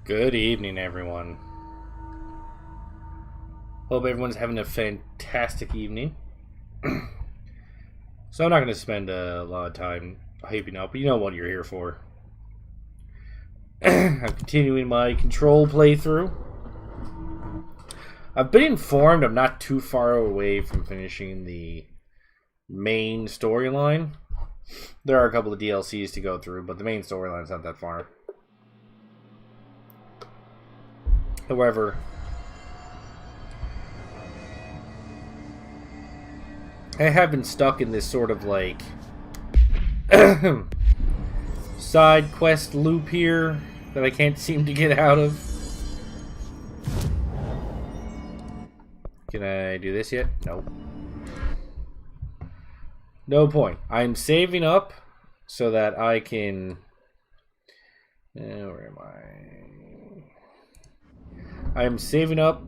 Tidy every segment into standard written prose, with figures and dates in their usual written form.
Good evening, everyone. Hope everyone's having a fantastic evening. So I'm not going to spend a lot of time hyping up, but you know what you're here for. I'm continuing my Control playthrough. I've been informed I'm not too far away from finishing the main storyline. There are a couple of DLCs to go through, but the main storyline's not that far. However, I have been stuck in this sort of like side quest loop here that I can't seem to get out of. Can I do this yet? Nope. No point. I'm saving up so that I can... where am I? I'm saving up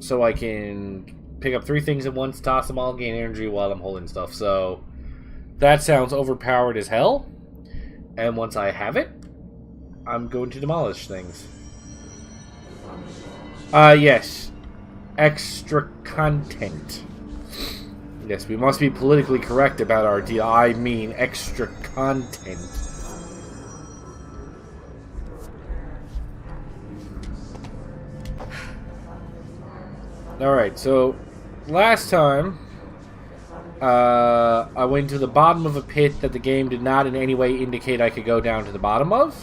so I can pick up 3 things at once, toss them all, gain energy while I'm holding stuff. So that sounds overpowered as hell. And once I have it, I'm going to demolish things. Yes. Extra content. Yes, we must be politically correct about our deal. I mean extra content. Alright, so last time I went to the bottom of a pit that the game did not in any way indicate I could go down to the bottom of.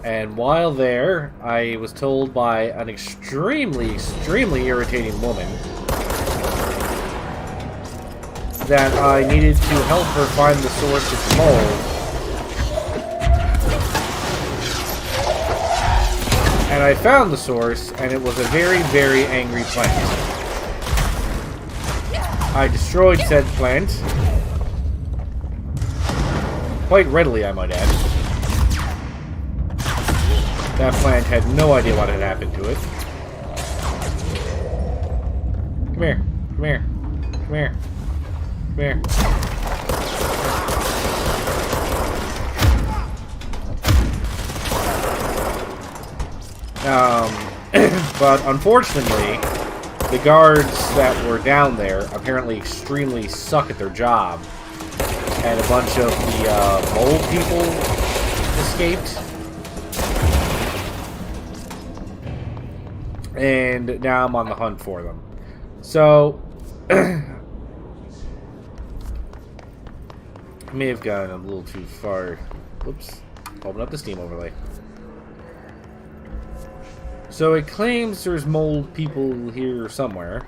And while there, I was told by an extremely irritating woman that I needed to help her find the source of mold. And I found the source, and it was a very angry plant. I destroyed said plant. Quite readily, I might add. That plant had no idea what had happened to it. Come here. Come here. Come here. Come here. But unfortunately, the guards that were down there apparently extremely suck at their job. And a bunch of the mole people escaped. And now I'm on the hunt for them. So, I may have gone a little too far. Whoops. Open up the Steam overlay. So it claims there's mold people here somewhere.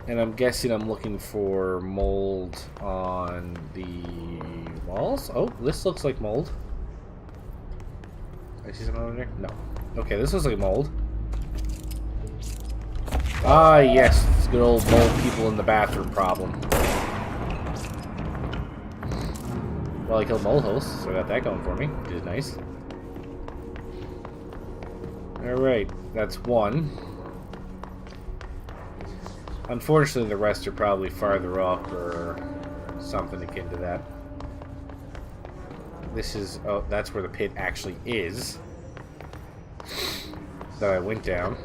And I'm guessing I'm looking for mold on the walls. Oh, this looks like mold. I see something over there? No. Okay, this looks like mold. Ah, yes. It's good old mold people in the bathroom problem. Well, I killed mold hosts, so I got that going for me, which is nice. Alright, that's one. Unfortunately, the rest are probably farther up or something akin to that. This is... oh, that's where the pit actually is. That I went down.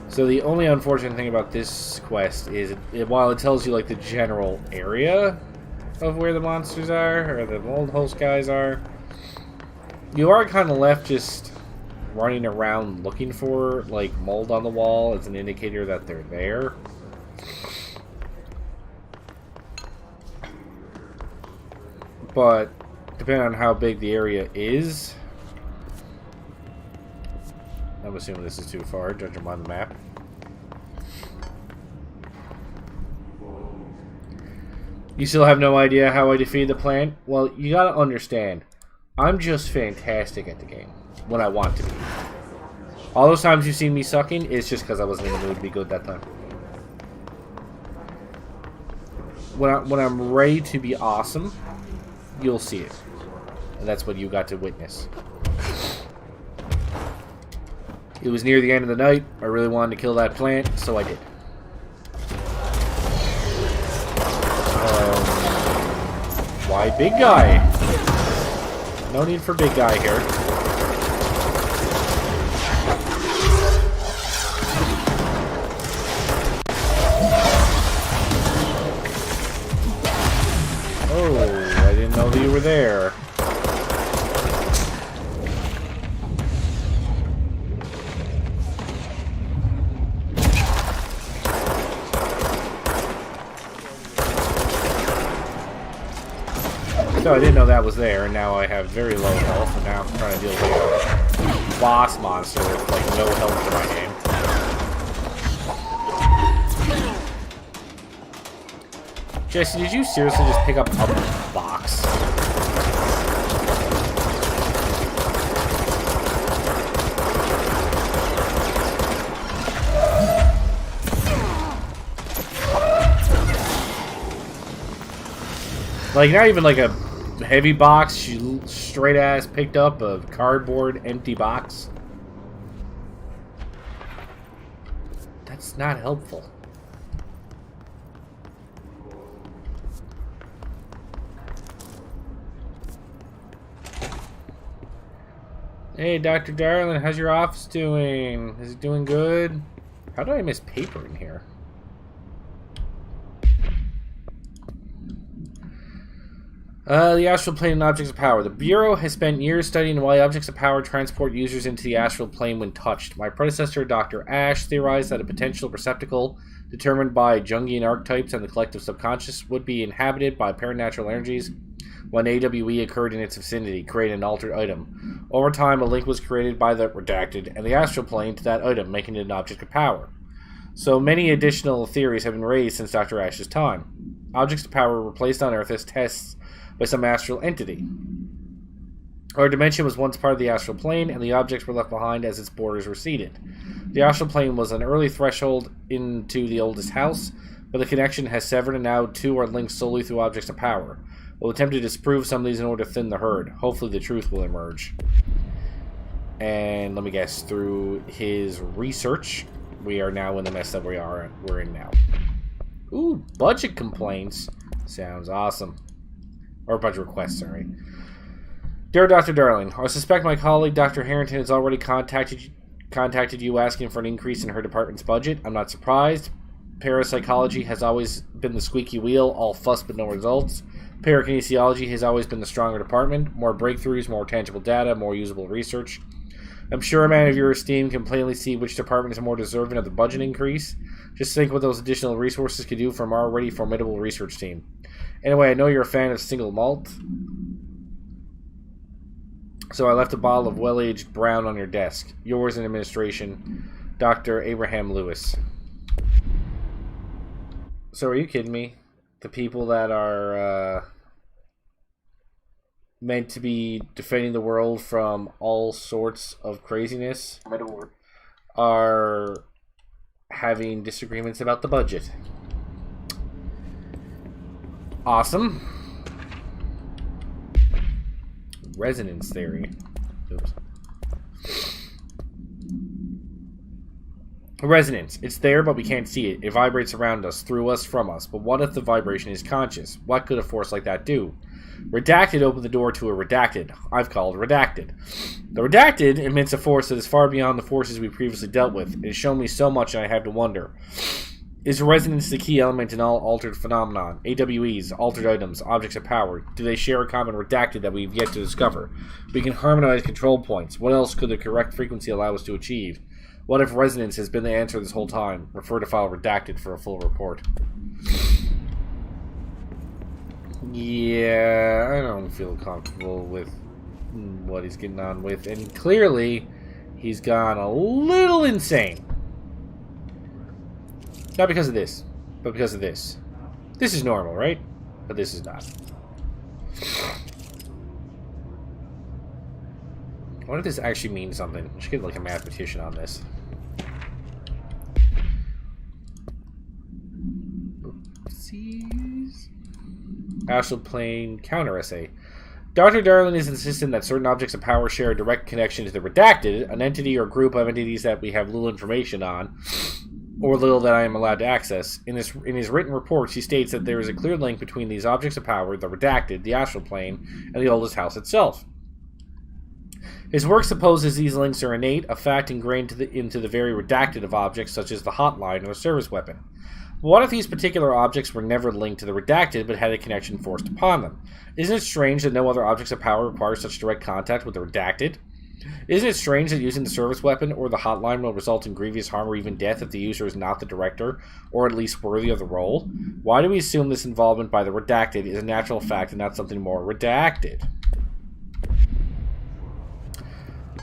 So the only unfortunate thing about this quest is, while it tells you like the general area of where the monsters are, or the mold host guys are, you are kind of left just running around looking for like mold on the wall as an indicator that they're there. But depending on how big the area is, I'm assuming this is too far, judging by the map. You still have no idea how I defeated the plant? Well, you gotta understand, I'm just fantastic at the game when I want to be. All those times you've seen me sucking, it's just because I wasn't in the mood to be good that time. When I'm ready to be awesome, you'll see it. And that's what you got to witness. It was near the end of the night. I really wanted to kill that plant, so I did. by Big Guy. No need for Big Guy here. Oh, I didn't know that you were there. So I didn't know that was there, and now I have very low health, and now I'm trying to deal with a boss monster with like no health in my game. Jesse, did you seriously just pick up a box? Like, not even like a heavy box, she straight ass picked up a cardboard empty box. That's not helpful. Hey, Dr. Darling, how's your office doing? Is it doing good? How did I miss paper in here? The astral plane and objects of power. The Bureau has spent years studying why objects of power transport users into the astral plane when touched. My predecessor, Dr. Ash, theorized that a potential receptacle determined by Jungian archetypes and the collective subconscious would be inhabited by paranatural energies when AWE occurred in its vicinity, creating an altered item. Over time, a link was created by the Redacted and the astral plane to that item, making it an object of power. So many additional theories have been raised since Dr. Ash's time. Objects of power were placed on Earth as tests by some astral entity. Our dimension was once part of the astral plane, and the objects were left behind as its borders receded. The astral plane was an early threshold into the oldest house, but the connection has severed, and now two are linked solely through objects of power. We'll attempt to disprove some of these in order to thin the herd. Hopefully the truth will emerge. And let me guess, through his research, we are now in the mess that we're in now. Ooh, budget complaints. Sounds awesome. Or budget requests, sorry. Dear Dr. Darling, I suspect my colleague Dr. Harrington has already contacted you asking for an increase in her department's budget. I'm not surprised. Parapsychology has always been the squeaky wheel, all fuss but no results. Parakinesiology has always been the stronger department. More breakthroughs, more tangible data, more usable research. I'm sure a man of your esteem can plainly see which department is more deserving of the budget increase. Just think what those additional resources could do for our already formidable research team. Anyway, I know you're a fan of single malt, so I left a bottle of well-aged brown on your desk. Yours in administration, Dr. Abraham Lewis. So are you kidding me? The people that are meant to be defending the world from all sorts of craziness are having disagreements about the budget. Awesome. Resonance theory. Oops. Resonance. It's there, but we can't see it. It vibrates around us, through us, from us. But what if the vibration is conscious? What could a force like that do? Redacted opened the door to a Redacted. I've called Redacted. The Redacted emits a force that is far beyond the forces we previously dealt with. It has shown me so much, and I have to wonder. Is resonance the key element in all altered phenomenon? AWEs, altered items, objects of power. Do they share a common Redacted that we've yet to discover? We can harmonize control points. What else could the correct frequency allow us to achieve? What if resonance has been the answer this whole time? Refer to file Redacted for a full report. Yeah, I don't feel comfortable with what he's getting on with. And clearly, he's gone a little insane. Not because of this, but because of this. This is normal, right? But this is not. What if this actually means something? I should get like a mathematician on this. Oopsies. Astral plane counter essay. Dr. Darling is insistent that certain objects of power share a direct connection to the Redacted, an entity or group of entities that we have little information on. or little that I am allowed to access. In his written reports, he states that there is a clear link between these objects of power, the redacted, the astral plane, and the oldest house itself. His work supposes these links are innate, a fact ingrained into the very redacted of objects, such as the hotline or the service weapon. But what if these particular objects were never linked to the redacted, but had a connection forced upon them? Isn't it strange that no other objects of power require such direct contact with the redacted? Isn't it strange that using the service weapon or the hotline will result in grievous harm or even death if the user is not the director, or at least worthy of the role? Why do we assume this involvement by the redacted is a natural fact and not something more redacted?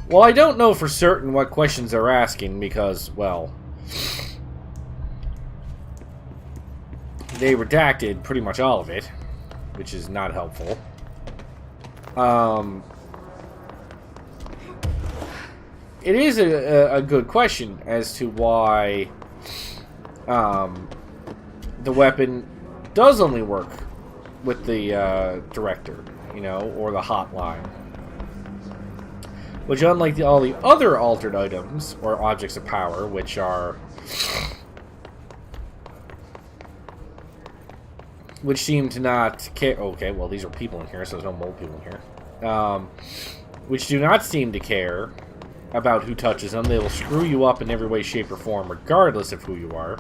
Well, I don't know for certain what questions they're asking because, well, they redacted pretty much all of it, which is not helpful. It is a good question as to why the weapon does only work with the director, you know, or the hotline. Which, unlike all the other altered items, or objects of power, which seem to not care... Okay, well, these are people in here, so there's no mole people in here. Which do not seem to care about who touches them. They will screw you up in every way, shape, or form, regardless of who you are.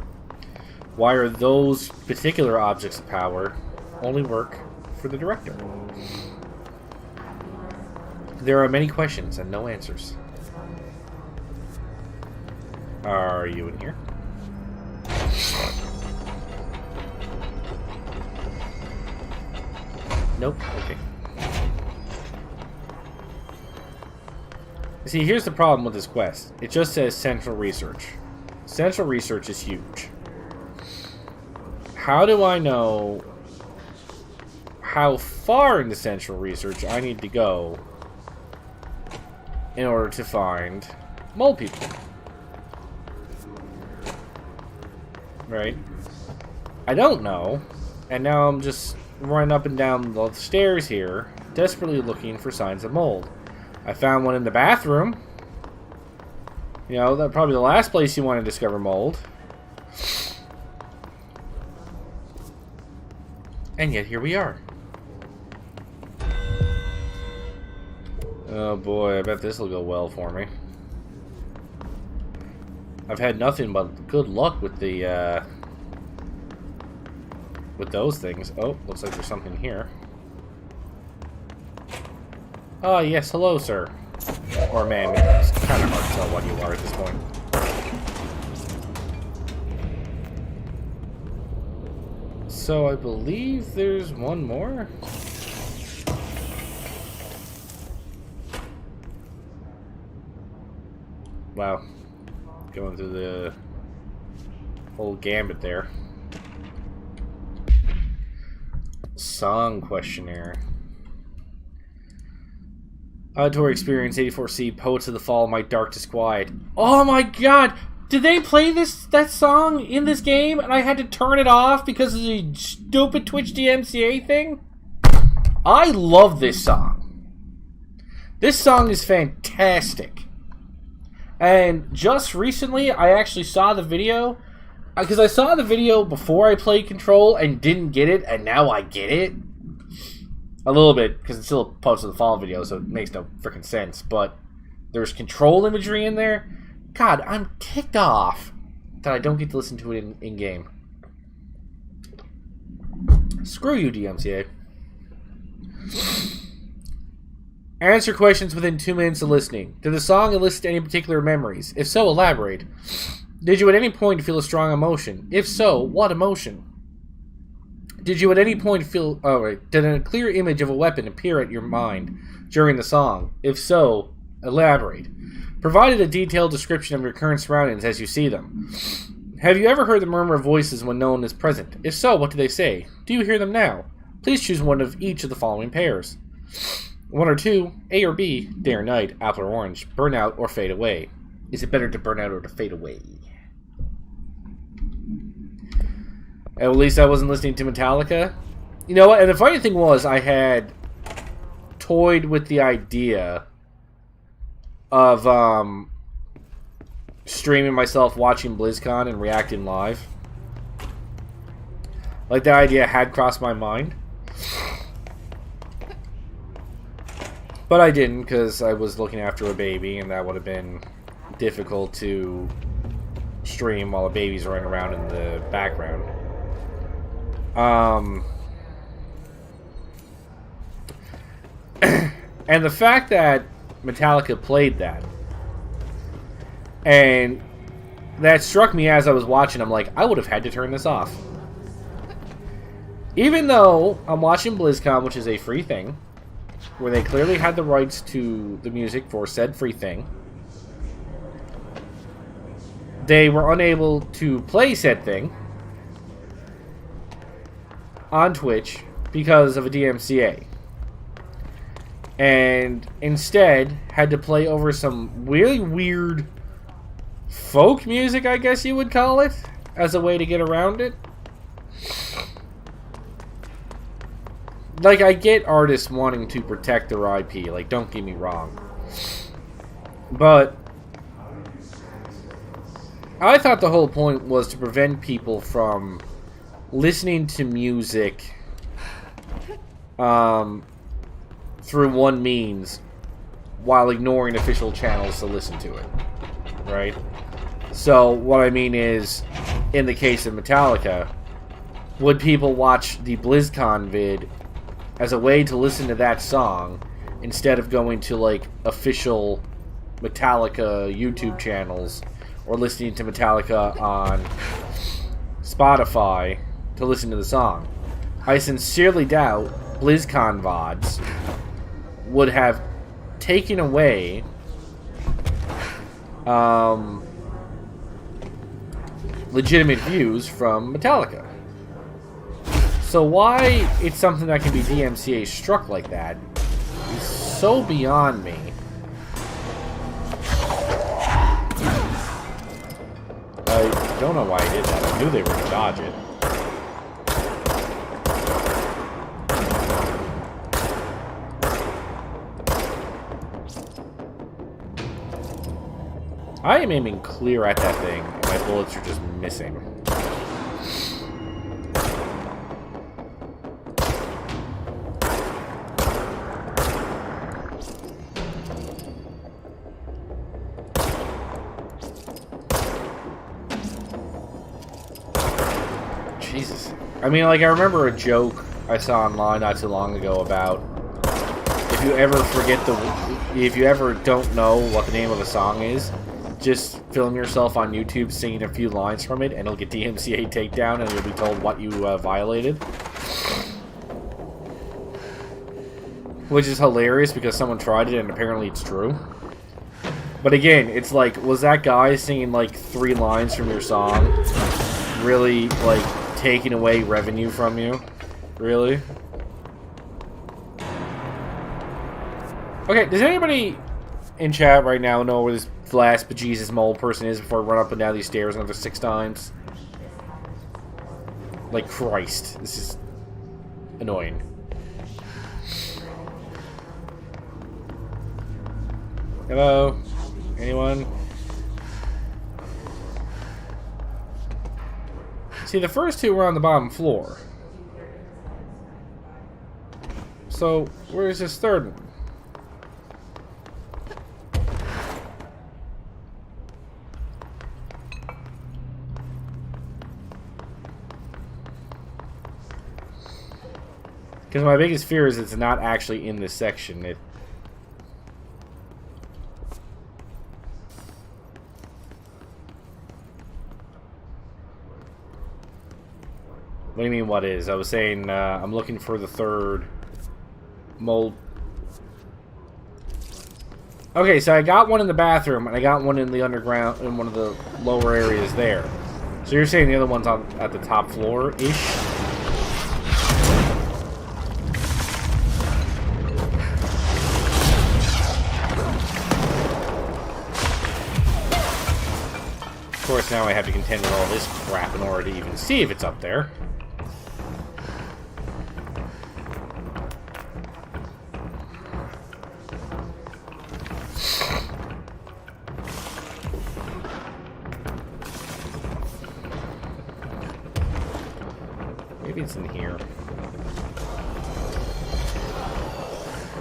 Why are those particular objects of power only work for the director? There are many questions and no answers. Are you in here? Nope. Okay. See, here's the problem with this quest. It just says Central Research. Central Research is huge. How do I know how far into Central Research I need to go in order to find mole people? Right? I don't know. And now I'm just running up and down the stairs here, desperately looking for signs of mold. I found one in the bathroom. You know, that's probably the last place you want to discover mold. And yet here we are. Oh boy, I bet this will go well for me. I've had nothing but good luck with the with those things. Oh, looks like there's something here. Oh yes, hello sir. Or man, it's kind of hard to tell what you are at this point. So I believe there's one more. Wow. Going through the whole gambit there. Song questionnaire. Auditory experience 84C, Poets of the Fall, My Dark Disquiet. Oh my god! Did they play that song in this game and I had to turn it off because of the stupid Twitch DMCA thing? I love this song. This song is fantastic. And just recently, I actually saw the video. Because I saw the video before I played Control and didn't get it, and now I get it. A little bit, because it's still a Poets of the Fall video, so it makes no freaking sense. But there's Control imagery in there. God, I'm ticked off that I don't get to listen to it in-game. Screw you, DMCA. Answer questions within 2 minutes of listening. Did the song elicit any particular memories? If so, elaborate. Did you at any point feel a strong emotion? If so, what emotion? Did you at any point feel... Oh, right. Did a clear image of a weapon appear at your mind during the song? If so, elaborate. Provided a detailed description of your current surroundings as you see them. Have you ever heard the murmur of voices when no one is present? If so, what do they say? Do you hear them now? Please choose one of each of the following pairs. 1 or 2, A or B, day or night, apple or orange, burn out or fade away. Is it better to burn out or to fade away? At least I wasn't listening to Metallica. You know what? And the funny thing was, I had toyed with the idea of streaming myself watching BlizzCon and reacting live. Like, that idea had crossed my mind. But I didn't, because I was looking after a baby, and that would have been difficult to stream while a baby's running around in the background. And the fact that Metallica played that, and that struck me as I was watching, I'm like, I would have had to turn this off. Even though I'm watching BlizzCon, which is a free thing, where they clearly had the rights to the music for said free thing, they were unable to play said thing on Twitch because of a DMCA. And instead had to play over some really weird folk music, I guess you would call it, as a way to get around it. Like, I get artists wanting to protect their IP, like, don't get me wrong. But I thought the whole point was to prevent people from listening to music through one means while ignoring official channels to listen to it, right? So what I mean is, in the case of Metallica, would people watch the BlizzCon vid as a way to listen to that song instead of going to, like, official Metallica YouTube channels or listening to Metallica on Spotify to listen to the song? I sincerely doubt BlizzCon VODs would have taken away legitimate views from Metallica. So why it's something that can be DMCA struck like that is so beyond me. I don't know why I did that. I knew they were going to dodge it. I am aiming clear at that thing, and my bullets are just missing. Jesus. I mean, like, I remember a joke I saw online not too long ago about if you ever don't know what the name of a song is, just film yourself on YouTube singing a few lines from it, and it'll get DMCA takedown, and you'll be told what you violated. Which is hilarious, because someone tried it, and apparently it's true. But again, it's like, was that guy singing, like, 3 lines from your song really, like, taking away revenue from you? Really? Okay, does anybody in chat right now know where this last bejesus mole person is before I run up and down these stairs another 6 times? Like, Christ. This is annoying. Hello? Anyone? See, the first 2 were on the bottom floor. So, where's this third one? Because my biggest fear is it's not actually in this section. What do you mean, what is? I was saying, I'm looking for the third mold. Okay, so I got one in the bathroom, and I got one in the underground, in one of the lower areas there. So you're saying the other one's at the top floor-ish? Of course, now I have to contend with all this crap in order to even see if it's up there. Maybe it's in here.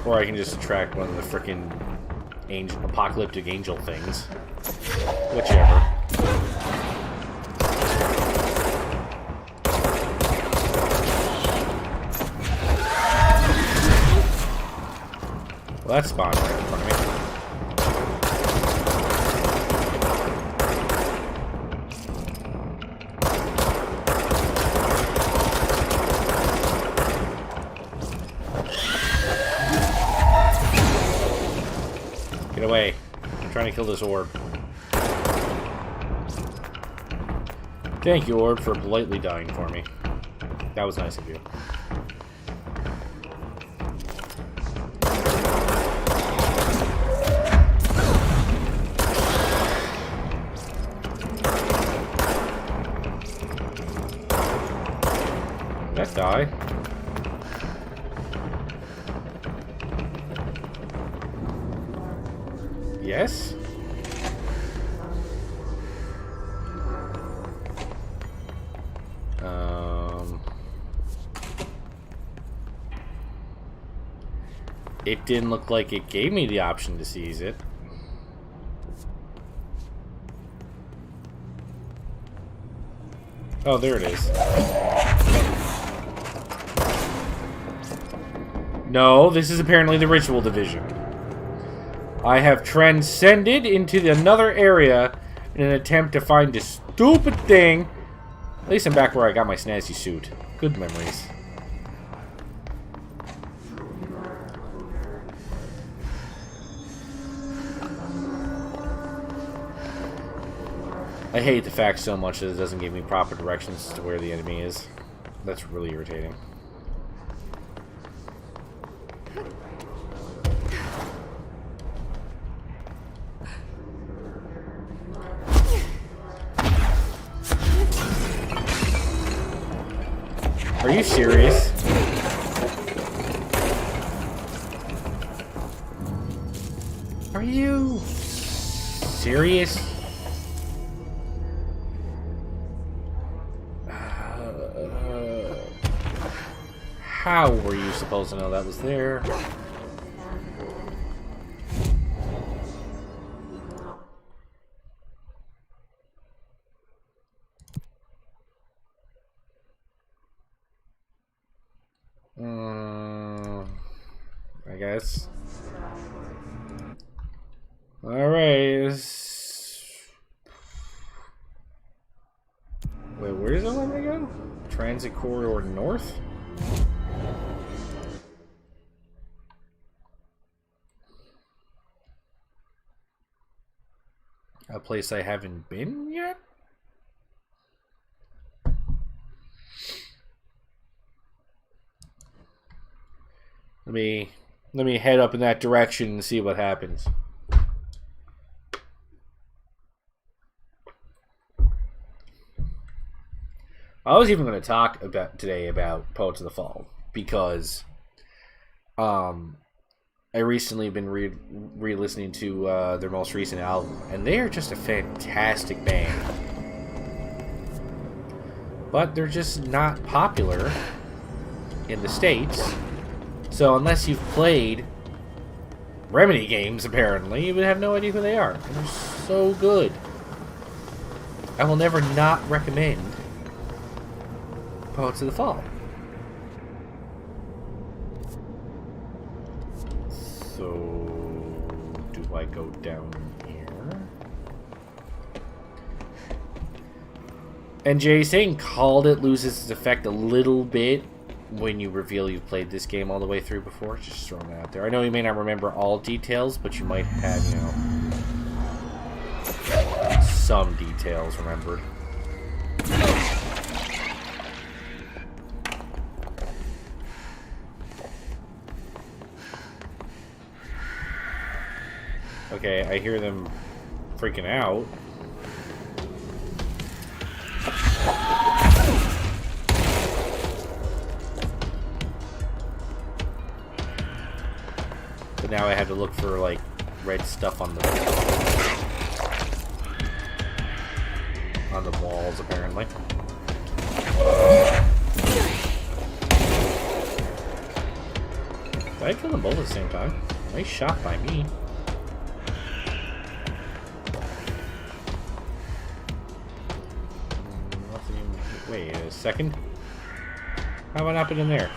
Or I can just attract one of the frickin' apocalyptic angel things. Whichever. Well, that spawned right in front of me. Get away. I'm trying to kill this orb. Thank you, orb, for politely dying for me. That was nice of you. Did that die? Yes? It didn't look like it gave me the option to seize it. Oh, there it is. No, this is apparently the ritual division. I have transcended into another area in an attempt to find this stupid thing. At least I'm back where I got my snazzy suit. Good memories. I hate the fact so much that it doesn't give me proper directions to where the enemy is. That's really irritating. Are you serious? Are you serious? How were you supposed to know that was there? I guess. Alright. Wait, where does it let me go? Transit corridor north? A place I haven't been yet? Let me head up in that direction and see what happens. I was even going to talk today about Poets of the Fall because I recently been re-listening to their most recent album, and they are just a fantastic band. But they're just not popular in the States. So unless you've played Remedy games, apparently, you would have no idea who they are. They're so good. I will never not recommend Poets of the Fall. So, do I go down here? And Jay saying called it loses its effect a little bit when you reveal you've played this game all the way through before. Just throwing that out there. I know you may not remember all details, but you might have, you know, some details remembered. Okay, I hear them freaking out. But now I have to look for, like, red stuff on the walls, apparently. Did I kill them both at the same time? Nice shot by me. Wait a second. How have I not been in there?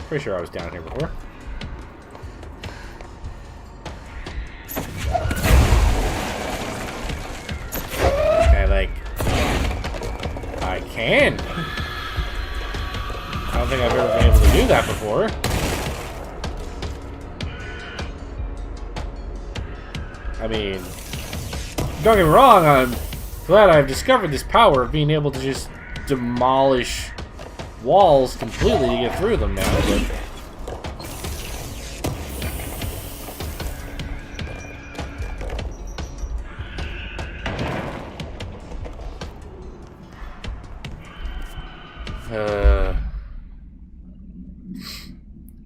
Pretty sure I was down here before. Okay, like... I can! I don't think I've ever been able to do that before. I mean... Don't get me wrong, I'm glad I've discovered this power of being able to just demolish walls completely to get through them now, but...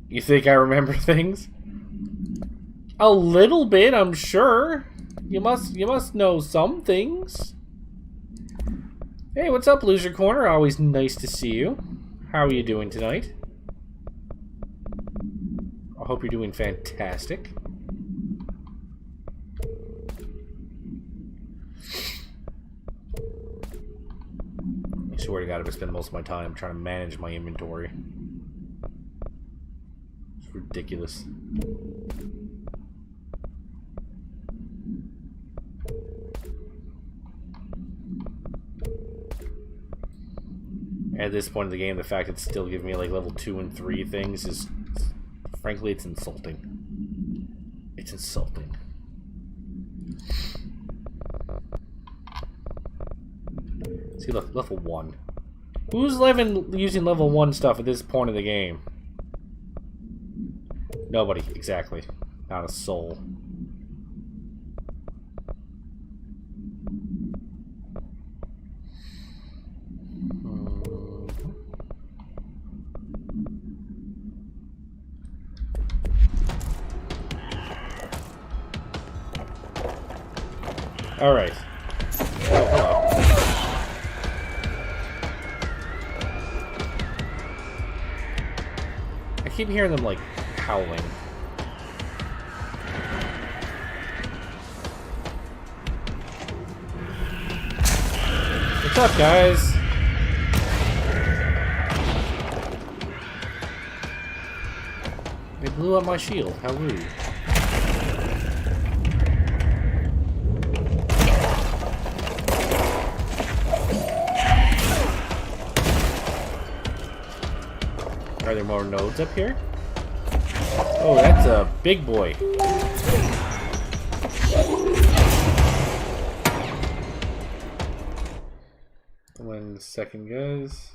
You think I remember things? A little bit, I'm sure. You must know some things. Hey, what's up, Loser Corner? Always nice to see you. How are you doing tonight? I hope you're doing fantastic. I swear to God, I've spent most of my time trying to manage my inventory. It's ridiculous. At this point in the game, the fact it's still giving me like level 2 and 3 things is, frankly, it's insulting. It's insulting. See, look, level 1. Who's using level 1 stuff at this point of the game? Nobody, exactly. Not a soul. Alright. Oh, hello. I keep hearing them, like, howling. What's up, guys? They blew up my shield. How rude. Are there more nodes up here? Oh, that's a big boy. One second, guys.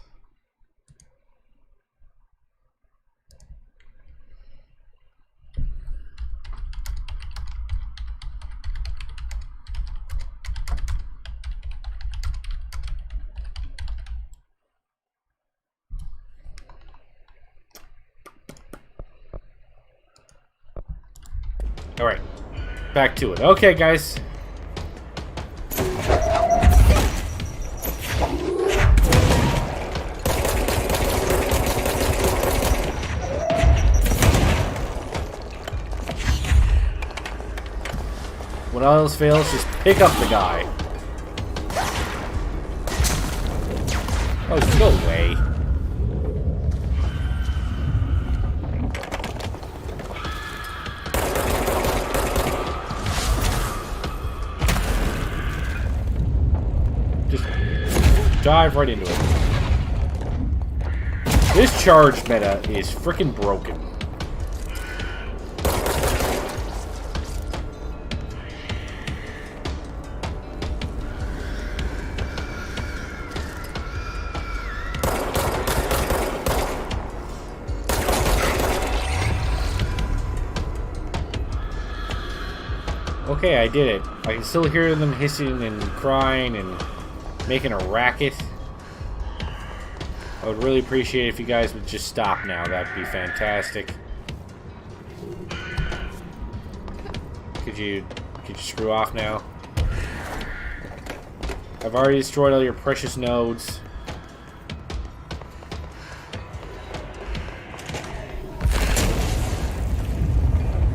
Alright, back to it. Okay, guys. When all else fails, just pick up the guy. Oh, go away. Dive right into it. This charge meta is freaking broken. Okay, I did it. I can still hear them hissing and crying and making a racket. I would really appreciate it if you guys would just stop now. That'd be fantastic. Could you screw off now? I've already destroyed all your precious nodes.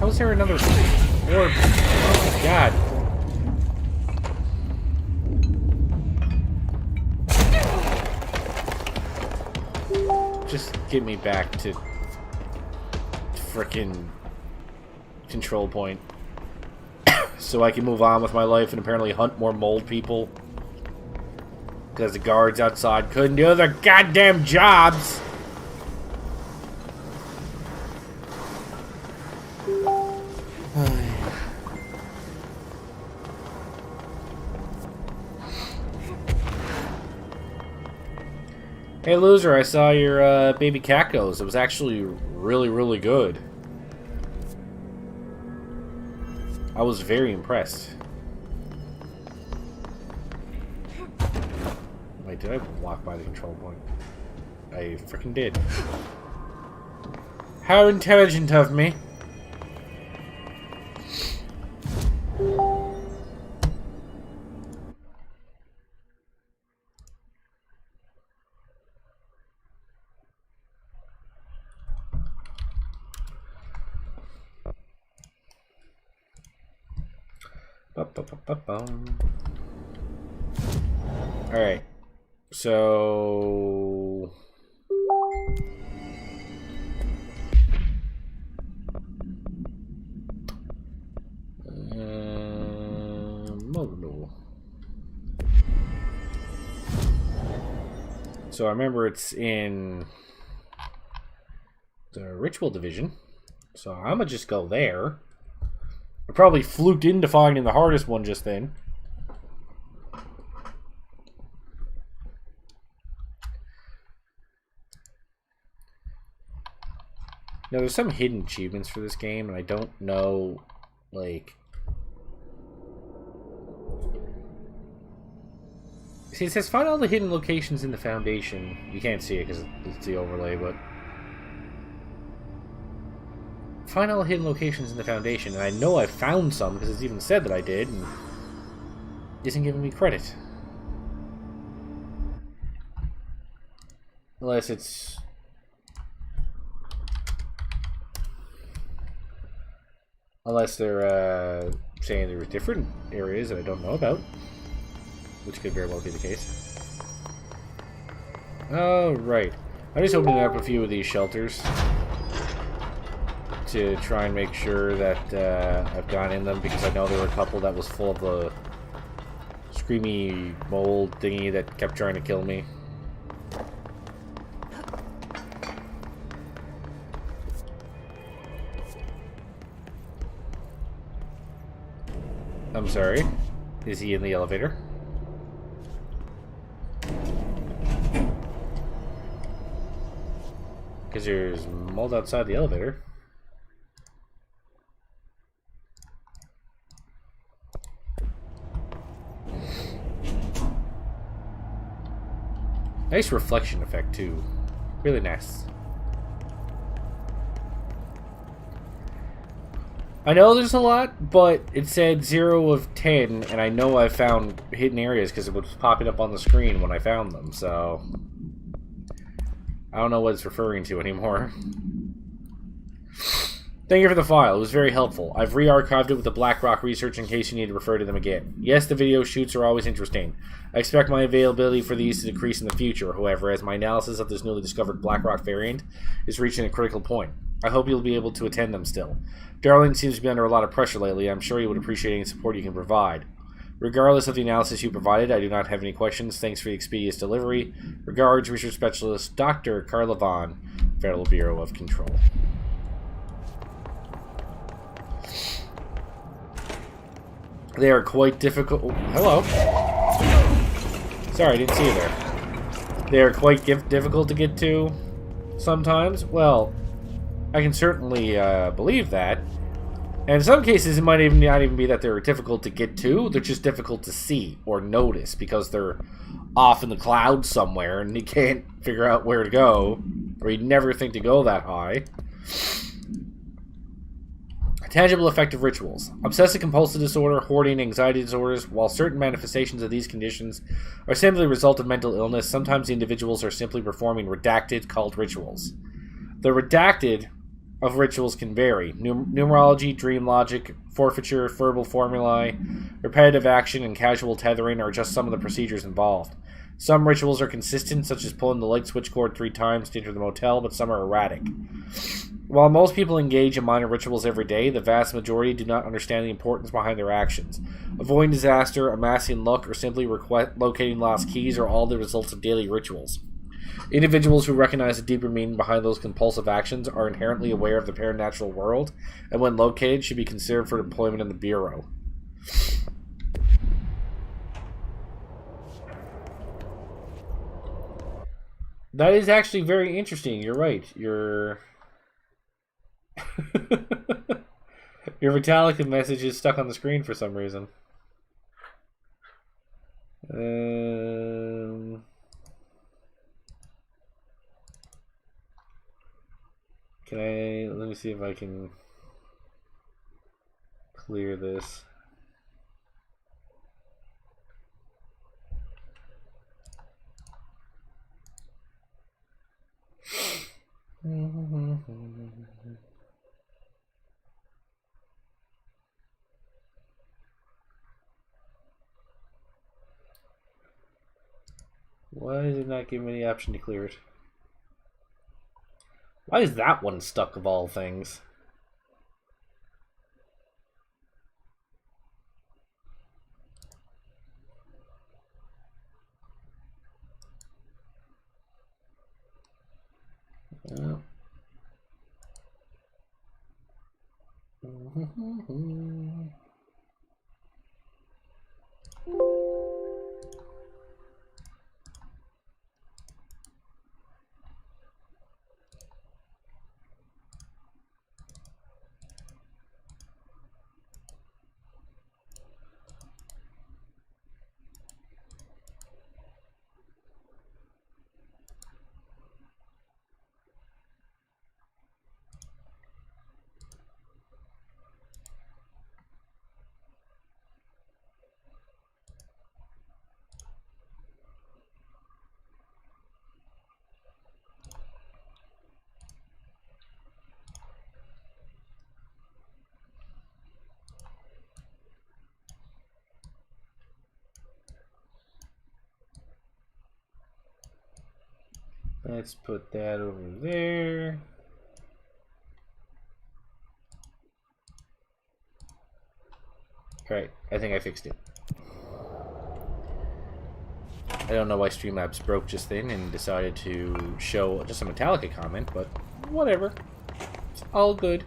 How is there another orb? Oh my god. Just get me back to frickin' control point. So I can move on with my life and apparently hunt more mold people. Because the guards outside couldn't do their goddamn jobs. Hey loser, I saw your baby cat goes. It was actually really, really good. I was very impressed. Wait, did I walk by the control point? I freaking did. How intelligent of me. Alright. So... So I remember it's in the ritual division. So I'm gonna just go there. I probably fluked into finding the hardest one just then. Now, there's some hidden achievements for this game, and I don't know, like... See, it says find all the hidden locations in the Foundation. You can't see it because it's the overlay, but... Find all the hidden locations in the Foundation, and I know I found some because it's even said that I did, and it isn't giving me credit. Unless it's... Unless they're saying there were different areas that I don't know about. Which could very well be the case. Oh, right. I'm just opening up a few of these shelters to try and make sure that I've gone in them, because I know there were a couple that was full of the screamy mold thingy that kept trying to kill me. I'm sorry. Is he in the elevator? Because there's mold outside the elevator. Nice reflection effect too. Really nice. I know there's a lot, but it said 0 of 10, and I know I found hidden areas because it was popping up on the screen when I found them, so... I don't know what it's referring to anymore. Thank you for the file. It was very helpful. I've re-archived it with the BlackRock research in case you need to refer to them again. Yes, the video shoots are always interesting. I expect my availability for these to decrease in the future, however, as my analysis of this newly discovered BlackRock variant is reaching a critical point. I hope you'll be able to attend them still. Darling seems to be under a lot of pressure lately. I'm sure you would appreciate any support you can provide. Regardless of the analysis you provided, I do not have any questions. Thanks for the expeditious delivery. Regards, Research Specialist Dr. Carla Vaughn, Federal Bureau of Control. They are quite difficult... Oh, hello. Sorry, I didn't see you there. They are quite difficult to get to sometimes. Well, I can certainly believe that. And in some cases, it might even not even be that they're difficult to get to. They're just difficult to see or notice because they're off in the clouds somewhere and you can't figure out where to go. Or you'd never think to go that high. Tangible effective rituals. Obsessive-compulsive disorder, hoarding, anxiety disorders. While certain manifestations of these conditions are simply a result of mental illness, sometimes the individuals are simply performing redacted cult rituals. The redacted of rituals can vary. Numerology, dream logic, forfeiture, verbal formulae, repetitive action, and casual tethering are just some of the procedures involved. Some rituals are consistent, such as pulling the light switch cord 3 times to enter the motel, but some are erratic. While most people engage in minor rituals every day, the vast majority do not understand the importance behind their actions. Avoiding disaster, amassing luck, or simply locating lost keys are all the results of daily rituals. Individuals who recognize the deeper meaning behind those compulsive actions are inherently aware of the paranatural world, and when located, should be considered for deployment in the Bureau. That is actually very interesting. You're right. Your Metallica message is stuck on the screen for some reason. Let me see if I can clear this. Why is it not giving me the option to clear it? Why is that one stuck of all things? Oh. Let's put that over there. Alright, I think I fixed it. I don't know why Streamlabs broke just then and decided to show just a Metallica comment, but whatever. It's all good.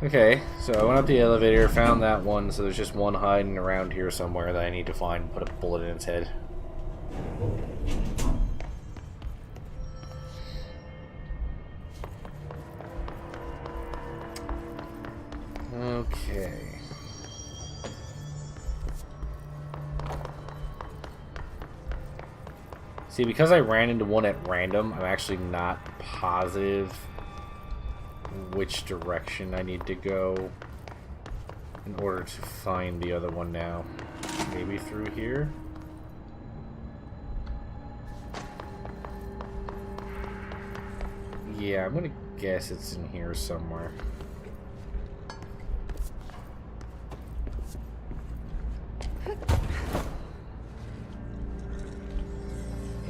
Okay, so I went up the elevator, found that one, so there's just one hiding around here somewhere that I need to find and put a bullet in its head. Okay. See, because I ran into one at random, I'm actually not positive which direction I need to go in order to find the other one now. Maybe through here? Yeah, I'm gonna guess it's in here somewhere.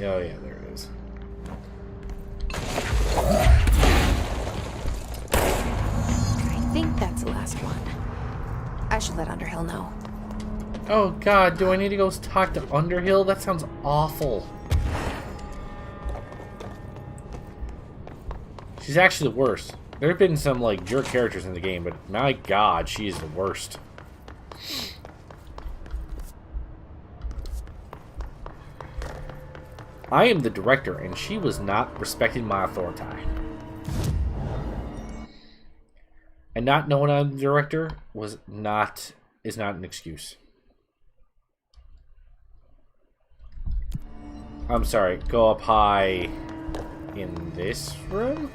Oh yeah, there it is. I think that's the last one. I should let Underhill know. Oh god, do I need to go talk to Underhill? That sounds awful. She's actually the worst. There have been some, like, jerk characters in the game, but my god, she is the worst. I am the director, and she was not respecting my authority. And not knowing I'm the director is not an excuse. I'm sorry, go up high in this room?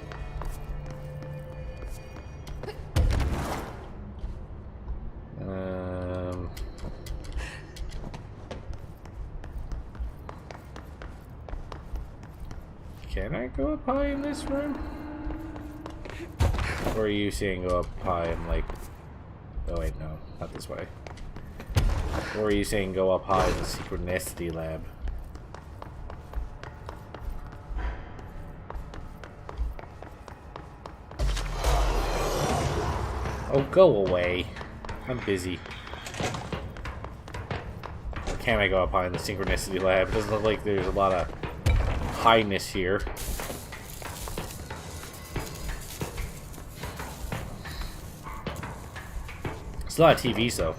Can I go up high in this room? Or are you saying go up high and like... Oh wait, no. Not this way. Or are you saying go up high in the synchronicity lab? Oh, go away. I'm busy. Can I go up high in the synchronicity lab? It doesn't look like there's a lot of highness here. It's a lot of TVs, though.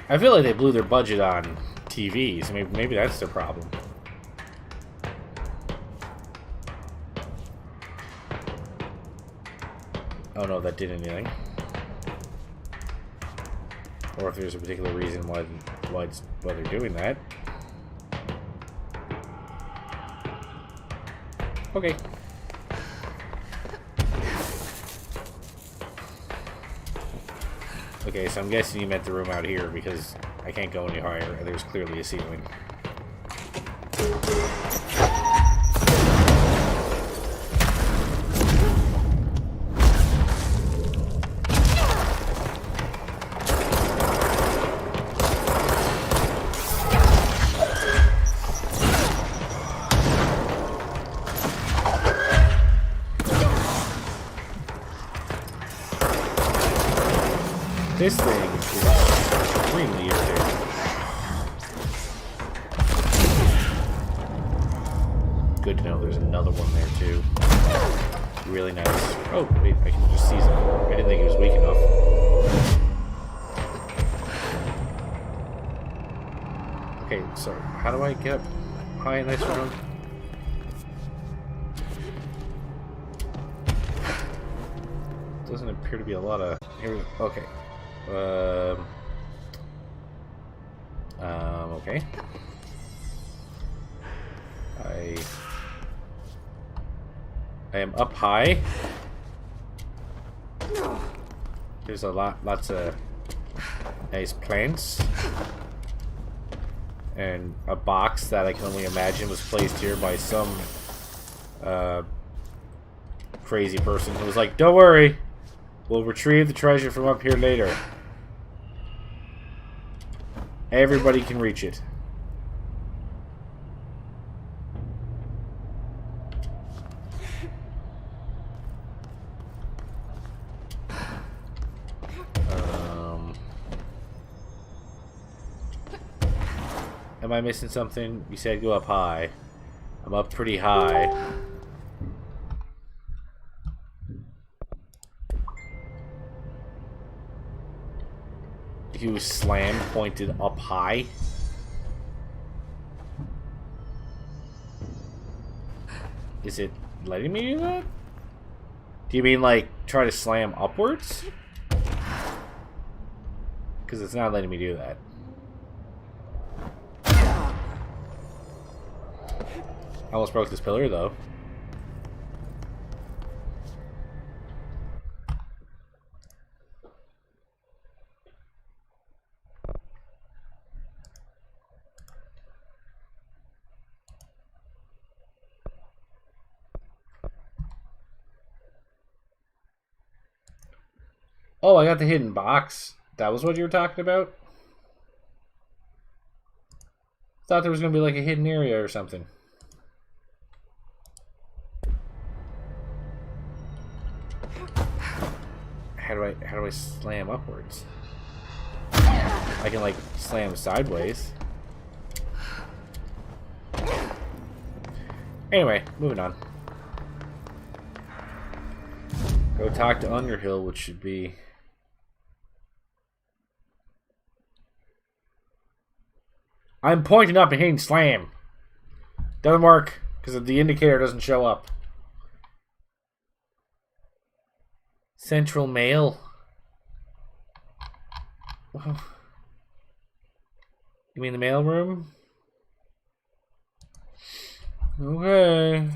I feel like they blew their budget on TVs. Maybe that's the problem. Oh no, that did anything. Or if there's a particular reason why they're doing that. Okay. Okay, so I'm guessing you meant the room out here because I can't go any higher and there's clearly a ceiling. This thing is extremely irritating. Good to know there's another one there too. Really nice. Oh, wait, I can just seize him. I didn't think he was weak enough. Okay, so how do I get high in this room? Doesn't appear to be a lot of... Here, okay. Okay. I am up high. There's lots of nice plants. And a box that I can only imagine was placed here by some crazy person who was like, "Don't worry, we'll retrieve the treasure from up here later. Everybody can reach it." Am I missing something? You said go up high. I'm up pretty high. You slam pointed up high. Is it letting me do that? Do you mean like try to slam upwards? Because it's not letting me do that. I almost broke this pillar though. Oh, I got the hidden box. That was what you were talking about? Thought there was gonna be like a hidden area or something. How do I slam upwards? I can like slam sideways. Anyway, moving on. Go talk to Underhill, which should be... I'm pointing up and hitting slam. Doesn't work because the indicator doesn't show up. Central Mail. You mean the mail room? Okay.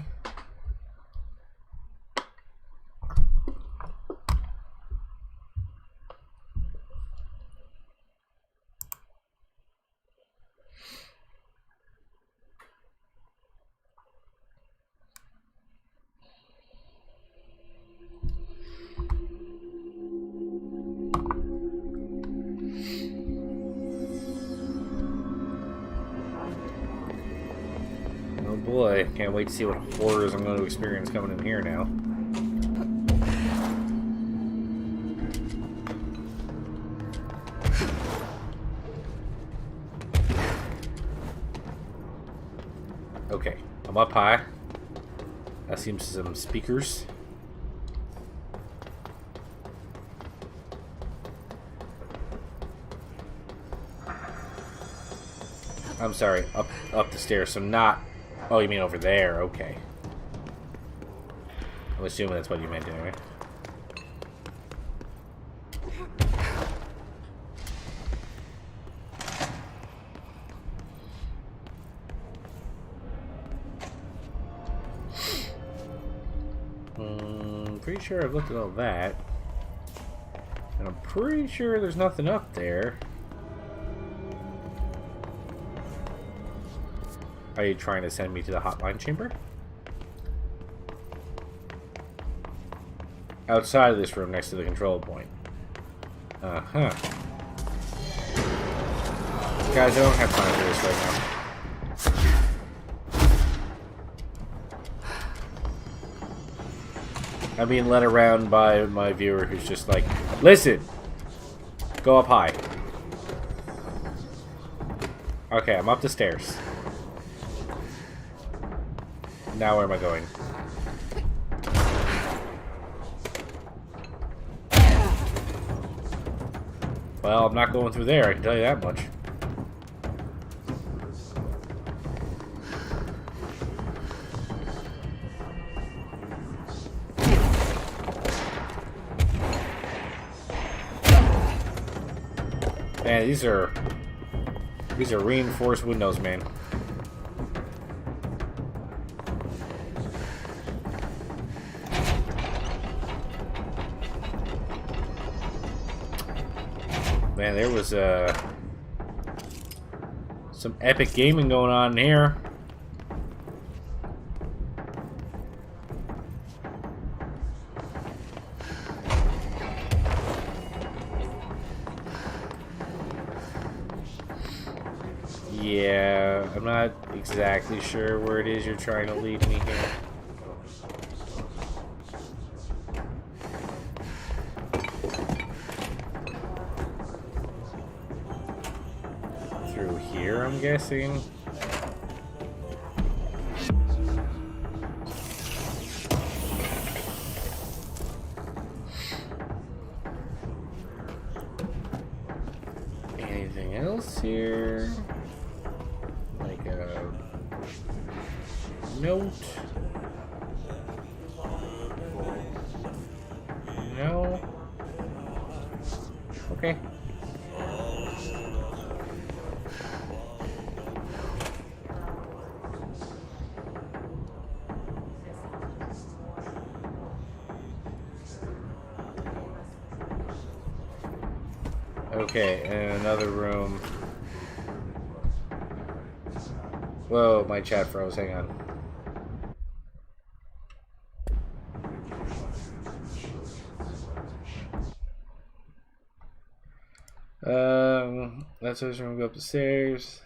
boy, can't wait to see what horrors I'm going to experience coming in here now. Okay, I'm up high. I see some speakers. I'm sorry, up the stairs, so not... Oh, you mean over there, okay. I'm assuming that's what you meant anyway. Pretty sure I've looked at all that. And I'm pretty sure there's nothing up there. Are you trying to send me to the hotline chamber? Outside of this room next to the control point. Uh-huh. Guys, I don't have time for this right now. I'm being led around by my viewer who's just like, listen! Go up high. Okay, I'm up the stairs. Now where am I going? Well, I'm not going through there, I can tell you that much. Man, these are reinforced windows, man. Man, there was some epic gaming going on here. Yeah, I'm not exactly sure where it is you're trying to lead me here. Through here, I'm guessing. Anything else here? Like a note? No? Okay. Okay, and another room. Whoa, my chat froze. Hang on. That's this room. Go up the stairs.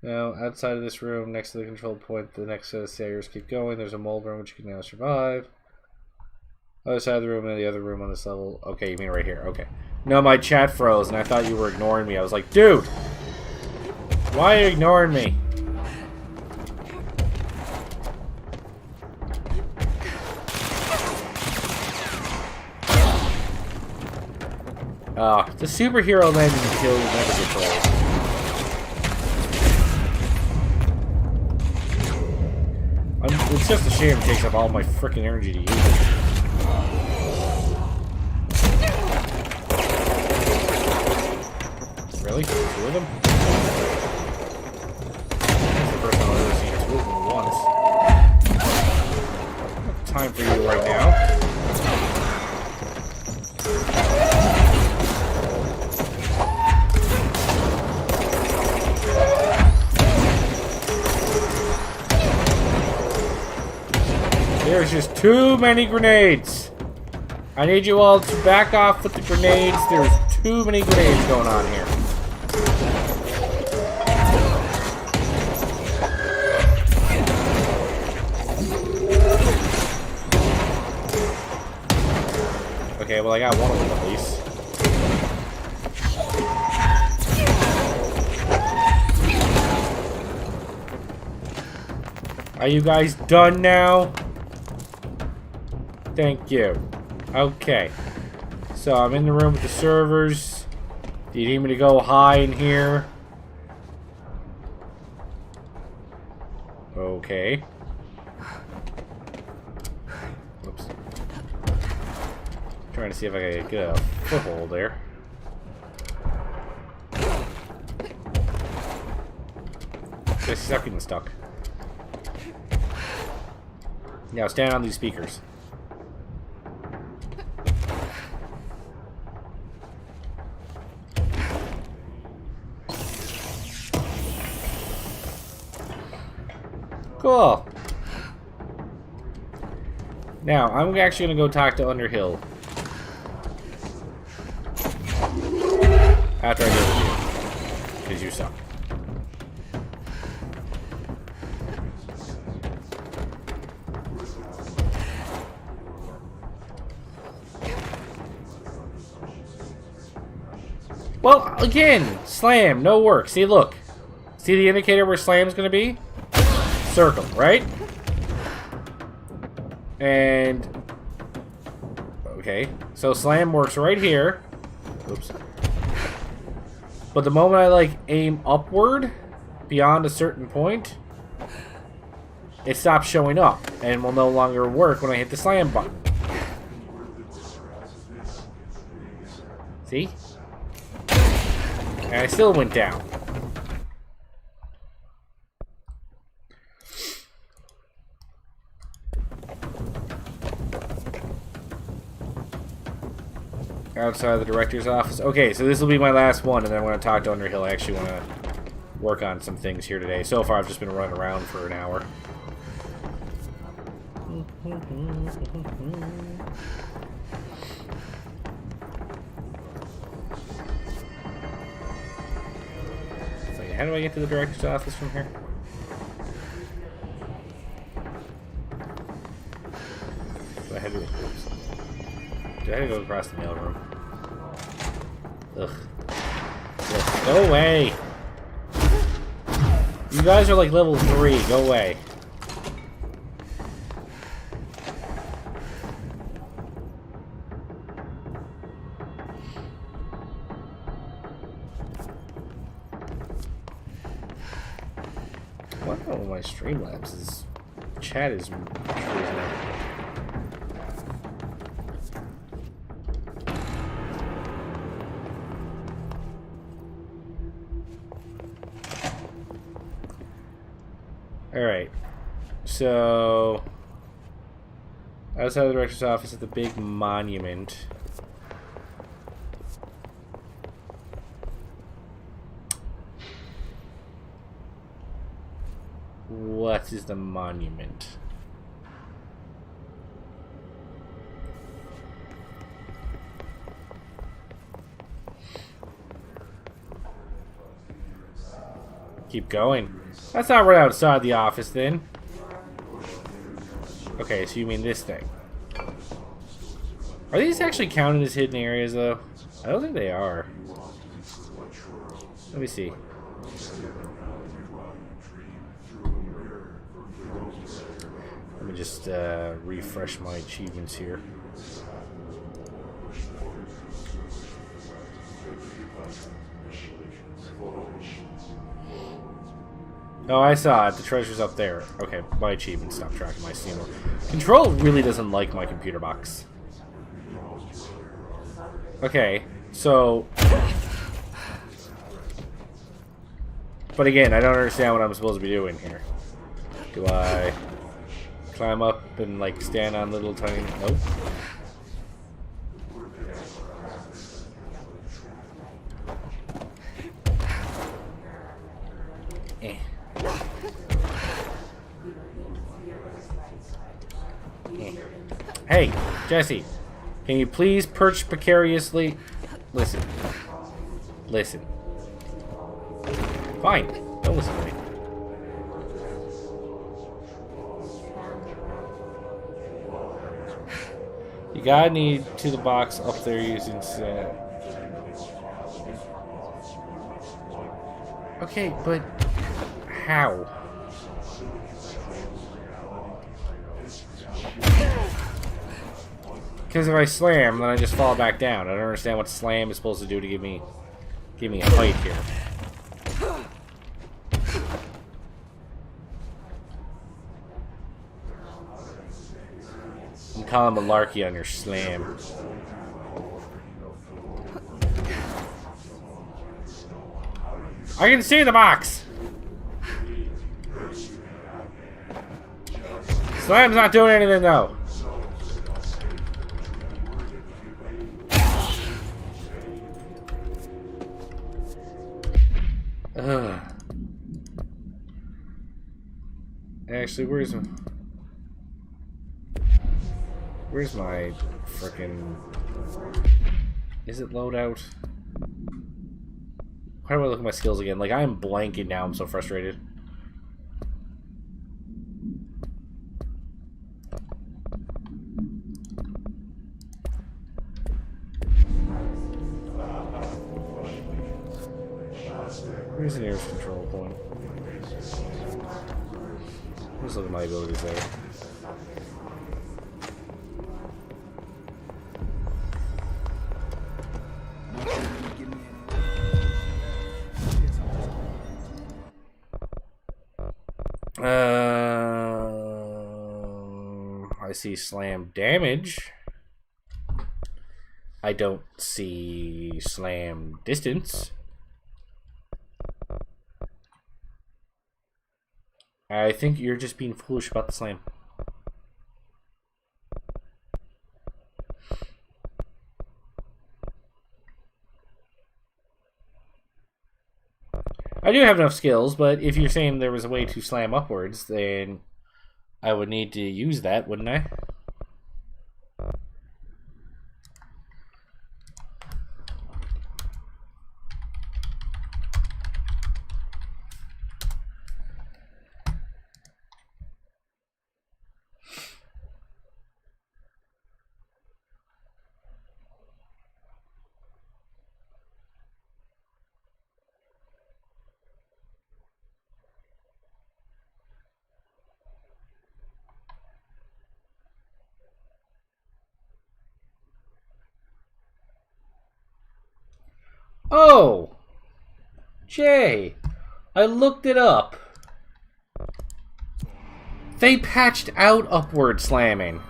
Now, outside of this room, next to the control point, the next set of stairs. Keep going. There's a mold room which you can now survive. Other side of the room and the other room on this level. Okay, you mean right here. Okay. No, my chat froze, and I thought you were ignoring me. I was like, dude! Why are you ignoring me? The superhero landing kill never gets old. It's just a shame it takes up all my freaking energy to use it. Really? Two of them? That's the first time I've ever seen two of them at once. Time for you right now. There's just too many grenades. I need you all to back off with the grenades. There's too many grenades going on here. well, I got one of them at least. Are you guys done now? Thank you. Okay. So I'm in the room with the servers. Do you need me to go high in here? Okay. Oops. Trying to see if I can get a foothold there. Just stuck and stuck. Now stand on these speakers. Cool. Now, I'm actually going to go talk to Underhill. After I deal with you. Because you suck. Well, again, slam, no work. See, look. See the indicator where slam's going to be? Circle, right? And... okay. So slam works right here. Oops. But the moment I, like, aim upward, beyond a certain point, it stops showing up. And will no longer work when I hit the slam button. See? And I still went down. Outside the director's office. Okay, so this will be my last one, and then I'm going to talk to Underhill. I actually want to work on some things here today. So far, I've just been running around for an hour. So, how do I get to the director's office from here? Do I have to... oops. Do I have to go across the mailroom? Ugh. Ugh. Go away! You guys are like level 3. Go away. What about my Streamlabs? Is chat is freezing out. Alright, so outside the director's office at the big monument. What is the monument? Keep going. That's not right outside the office, then. Okay, so you mean this thing. Are these actually counted as hidden areas, though? I don't think they are. Let me see. Let me just refresh my achievements here. Oh, I saw it. The treasure's up there. Okay, my achievement stopped tracking my Steam. Control really doesn't like my computer box. Okay, so... but again, I don't understand what I'm supposed to be doing here. Do I climb up and, like, stand on little tiny... nope. Hey, Jesse, can you please perch precariously? Listen. Listen. Fine. Don't listen to me. You gotta need to the box up there using set. Okay, but how? Because if I slam, then I just fall back down. I don't understand what slam is supposed to do to give me a height here. I'm calling malarkey on your slam. I can see the box! Slam's not doing anything though. Ugh. Actually, where's my frickin'... Is it loadout? Why do I look at my skills again? Like, I'm blanking now. I'm so frustrated. Where's the nearest control point? Let's look at my abilities there. I see slam damage. I don't see slam distance. I think you're just being foolish about the slam. I do have enough skills, but if you're saying there was a way to slam upwards, then I would need to use that, wouldn't I? Oh! Jay, I looked it up. They patched out upward slamming.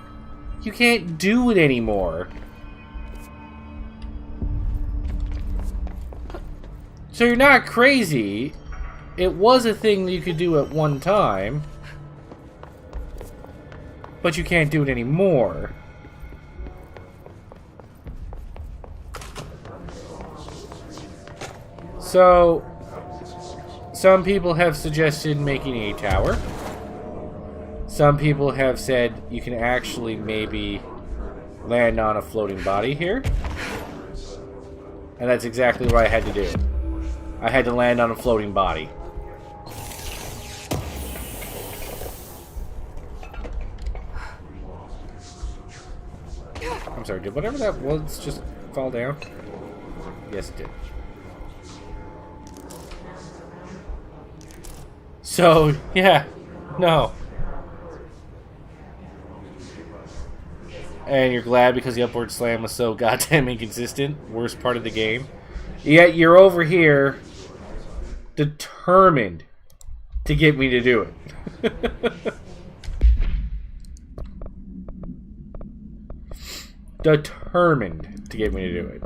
You can't do it anymore. So you're not crazy. It was a thing that you could do at one time. But you can't do it anymore. So, some people have suggested making a tower. Some people have said you can actually maybe land on a floating body here. And that's exactly what I had to do. I had to land on a floating body. I'm sorry, did whatever that was just fall down? Yes, it did. So, yeah, no. And you're glad because the upward slam was so goddamn inconsistent. Worst part of the game. Yet you're over here determined to get me to do it. Determined to get me to do it.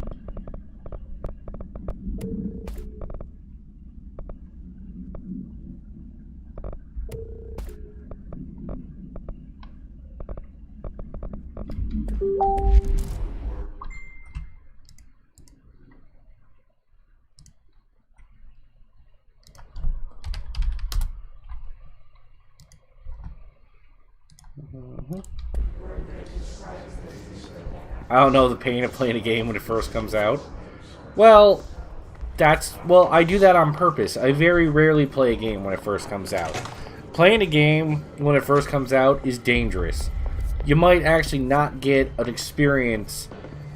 I don't know the pain of playing a game when it first comes out. Well, I do that on purpose. I very rarely play a game when it first comes out. Playing a game when it first comes out is dangerous. you might actually not get an experience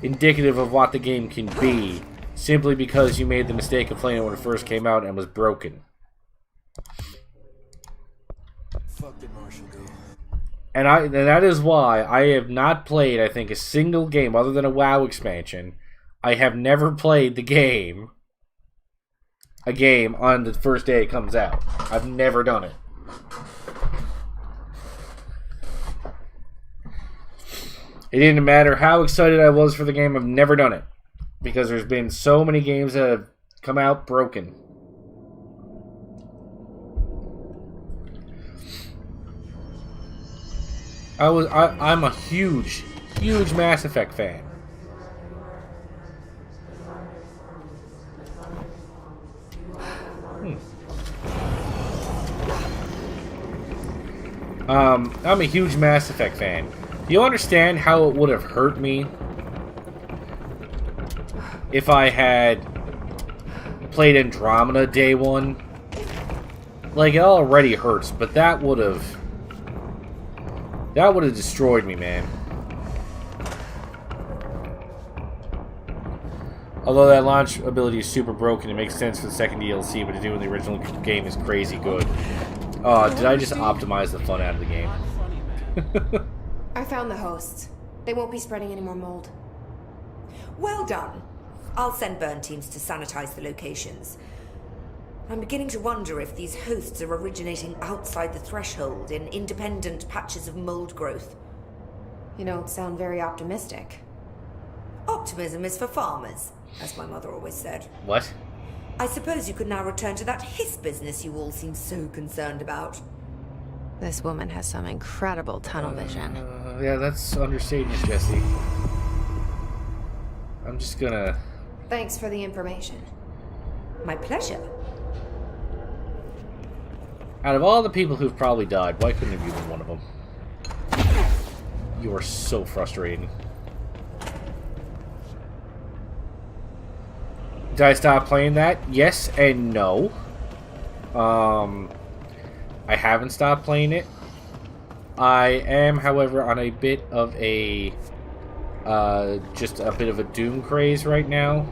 indicative of what the game can be, simply because you made the mistake of playing it when it first came out and was broken. Fuck did Marshall do? And that is why I have not played, I think, a single game other than a WoW expansion. I have never played a game on the first day it comes out. I've never done it. It didn't matter how excited I was for the game, I've never done it. Because there's been so many games that have come out broken. I'm a huge Mass Effect fan. I'm a huge Mass Effect fan. Do you understand how it would have hurt me if I had played Andromeda day one? Like, it already hurts, but that would have destroyed me, man. Although that launch ability is super broken, it makes sense for the second DLC, but to do in the original game is crazy good. Did I just optimize the fun out of the game? I found the hosts. They won't be spreading any more mold. Well done. I'll send burn teams to sanitize the locations. I'm beginning to wonder if these hosts are originating outside the threshold in independent patches of mold growth. You don't sound very optimistic. Optimism is for farmers, as my mother always said. What? I suppose you could now return to that hiss business you all seem so concerned about. This woman has some incredible tunnel vision. Yeah, that's understating it, Jesse. I'm just gonna... Thanks for the information. My pleasure. Out of all the people who've probably died, why couldn't have you been one of them? You are so frustrating. Did I stop playing that? Yes and no. I haven't stopped playing it. I am, however, on a bit of a just a bit of a Doom craze right now,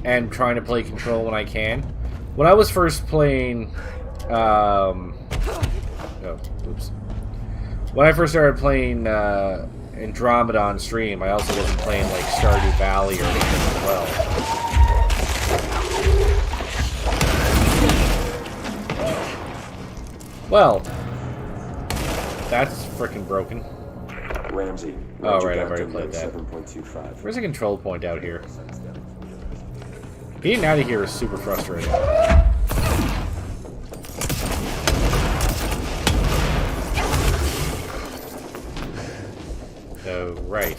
and trying to play Control when I can. When I was first playing, when I first started playing Andromeda on stream, I also wasn't playing like Stardew Valley or anything as well. Well, that's freaking broken. Ramsey. Oh, right, I've already played that. 7.25. Where's a control point out here? Getting out of here is super frustrating. Oh, right.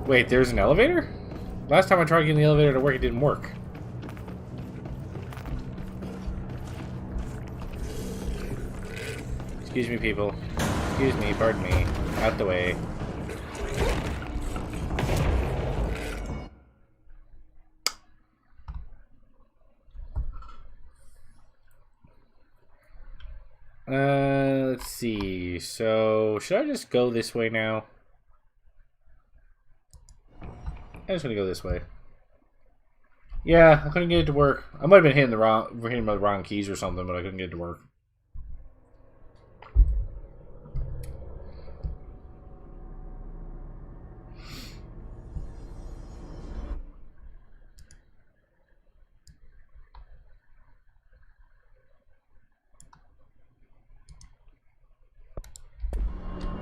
Wait, there's an elevator? Last time I tried getting the elevator to work, it didn't work. Excuse me, people. Excuse me, pardon me. Out the way. Let's see. So, should I just go this way now? I'm just gonna go this way. Yeah, I couldn't get it to work. I might have been hitting the wrong keys or something, but I couldn't get it to work.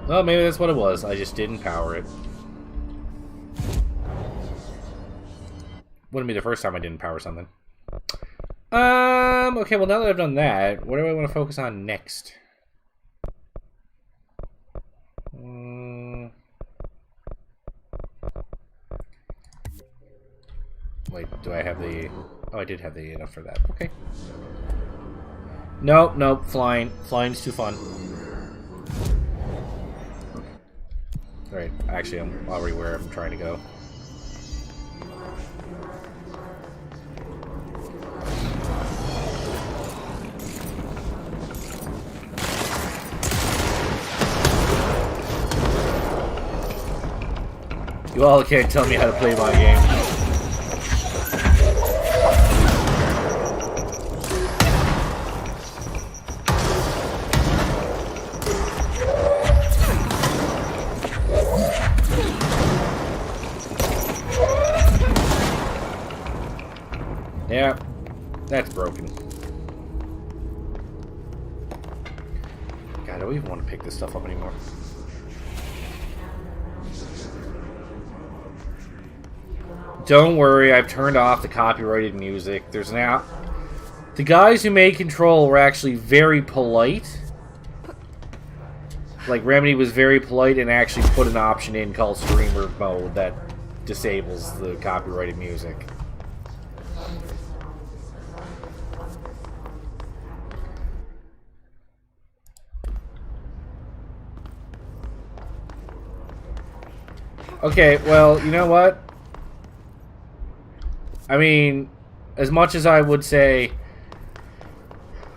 Well, maybe that's what it was. I just didn't power it. Wouldn't be the first time I didn't power something. Okay, well, now that I've done that, what do I want to focus on next? Wait, do I have the... Oh, I did have the enough for that. Okay. Nope, nope. Flying. Flying's too fun. Alright, actually, I'm already where I'm trying to go. You all can't tell me how to play my game. Yeah, that's broken. God, I don't even want to pick this stuff up anymore. Don't worry, I've turned off the copyrighted music. There's now... The guys who made Control were actually very polite. Like, Remedy was very polite and actually put an option in called Streamer Mode that disables the copyrighted music. Okay, well, you know what? I mean, as much as I would say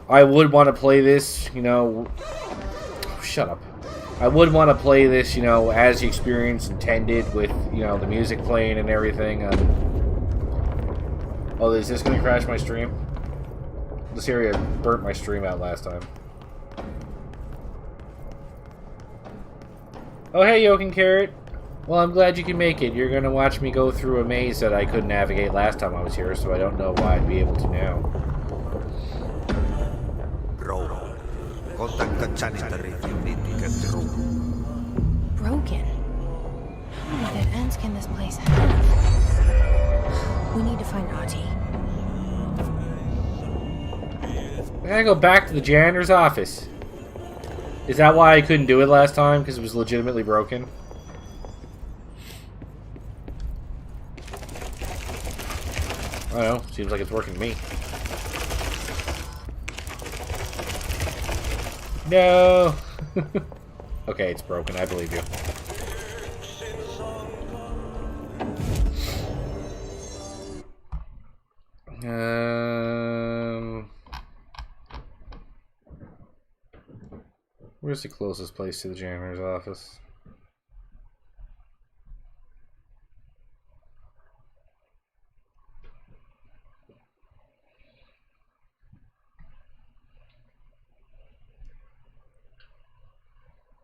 I would want to play this, you know... Shut up. I would want to play this, you know, as the experience intended with, you know, the music playing and everything. Oh, is this going to crash my stream? This area burnt my stream out last time. Oh, hey, Yoken Carrot. Well, I'm glad you can make it. You're going to watch me go through a maze that I couldn't navigate last time I was here, so I don't know why I'd be able to now. Broken? How many dead ends can this place have? We need to find Ahti. I gotta go back to the janitor's office. Is that why I couldn't do it last time? Because it was legitimately broken? I don't know. Seems like it's working to me. No! Okay, it's broken. I believe you. Where's the closest place to the janitor's office?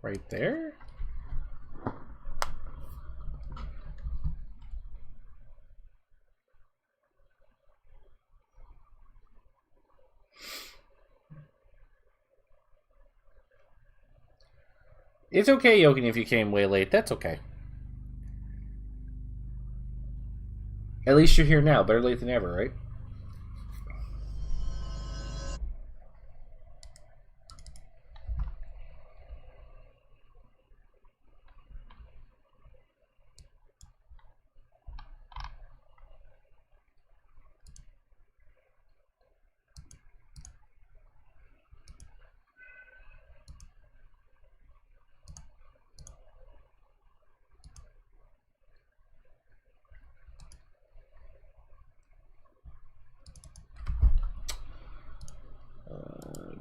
Right there? It's okay, Yokin, if you came way late. That's okay. At least you're here now. Better late than ever, right?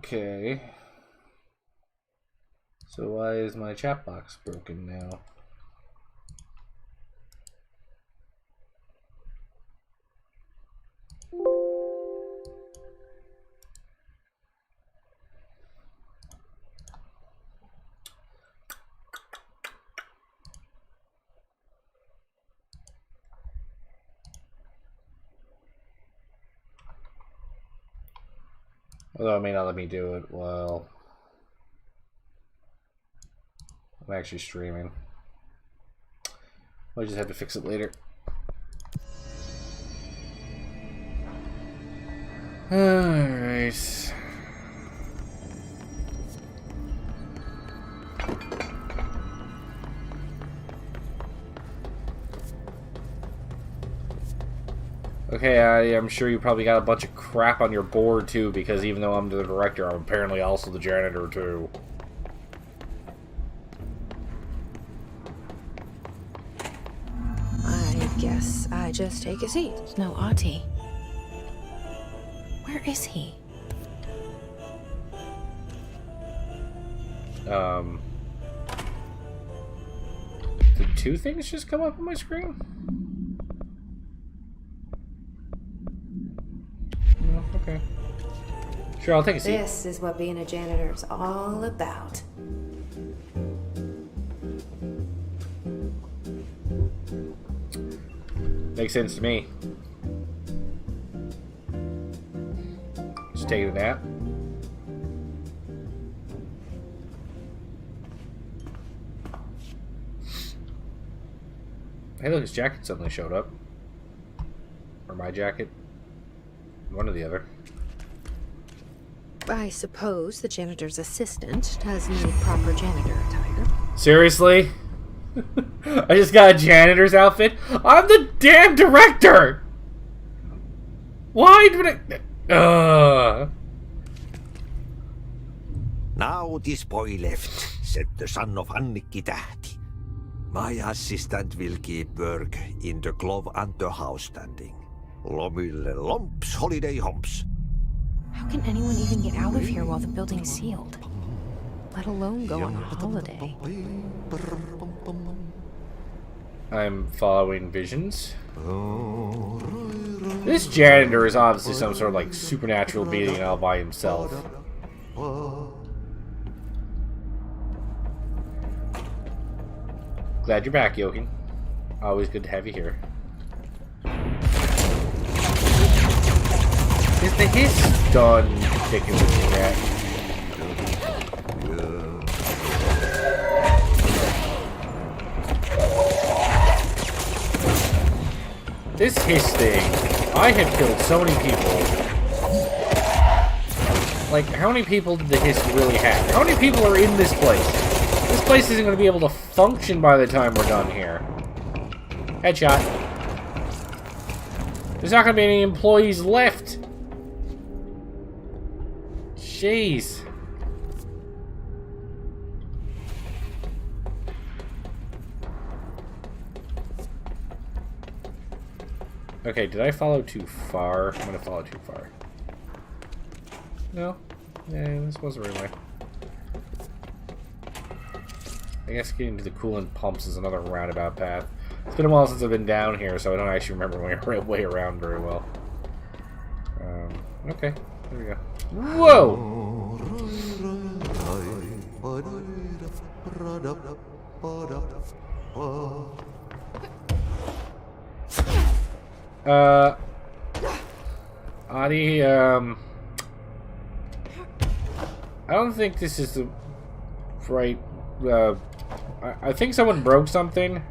Okay. So why is my chat box broken now? Although it may not let me do it while I'm actually streaming. I just have to fix it later. Alright. Okay, I'm sure you probably got a bunch of crap on your board too, because even though I'm the director, I'm apparently also the janitor too. I guess I just take a seat. There's no Auntie. Where is he? Did two things just come up on my screen? No, okay. Sure, I'll take a seat. This is what being a janitor's all about. Makes sense to me. Just taking a nap. Hey, look, his jacket suddenly showed up. Or my jacket. One or the other. I suppose the janitor's assistant does need proper janitor attire. Seriously? I just got a janitor's outfit? I'm the damn director! Why did I... Now this boy left, said the son of Annikki Tähti. My assistant will keep work in the glove and the house standing. Lomille lomps, holiday humps. How can anyone even get out of here while the building's sealed? Let alone go on a holiday. I'm following visions. This janitor is obviously some sort of like supernatural being all by himself. Glad you're back, Jochen. Always good to have you here. Is the hiss done kicking with the cat? This hiss thing, I have killed so many people. Like, how many people did the hiss really have? How many people are in this place? This place isn't going to be able to function by the time we're done here. Headshot. There's not going to be any employees left. Jeez. Okay, did I follow too far? I'm gonna follow too far. No? Yeah, this wasn't really my... I guess getting to the coolant pumps is another roundabout path. It's been a while since I've been down here, so I don't actually remember my way around very well. Okay, there we go. Whoa! Adi, I don't think this is the right, I think someone broke something.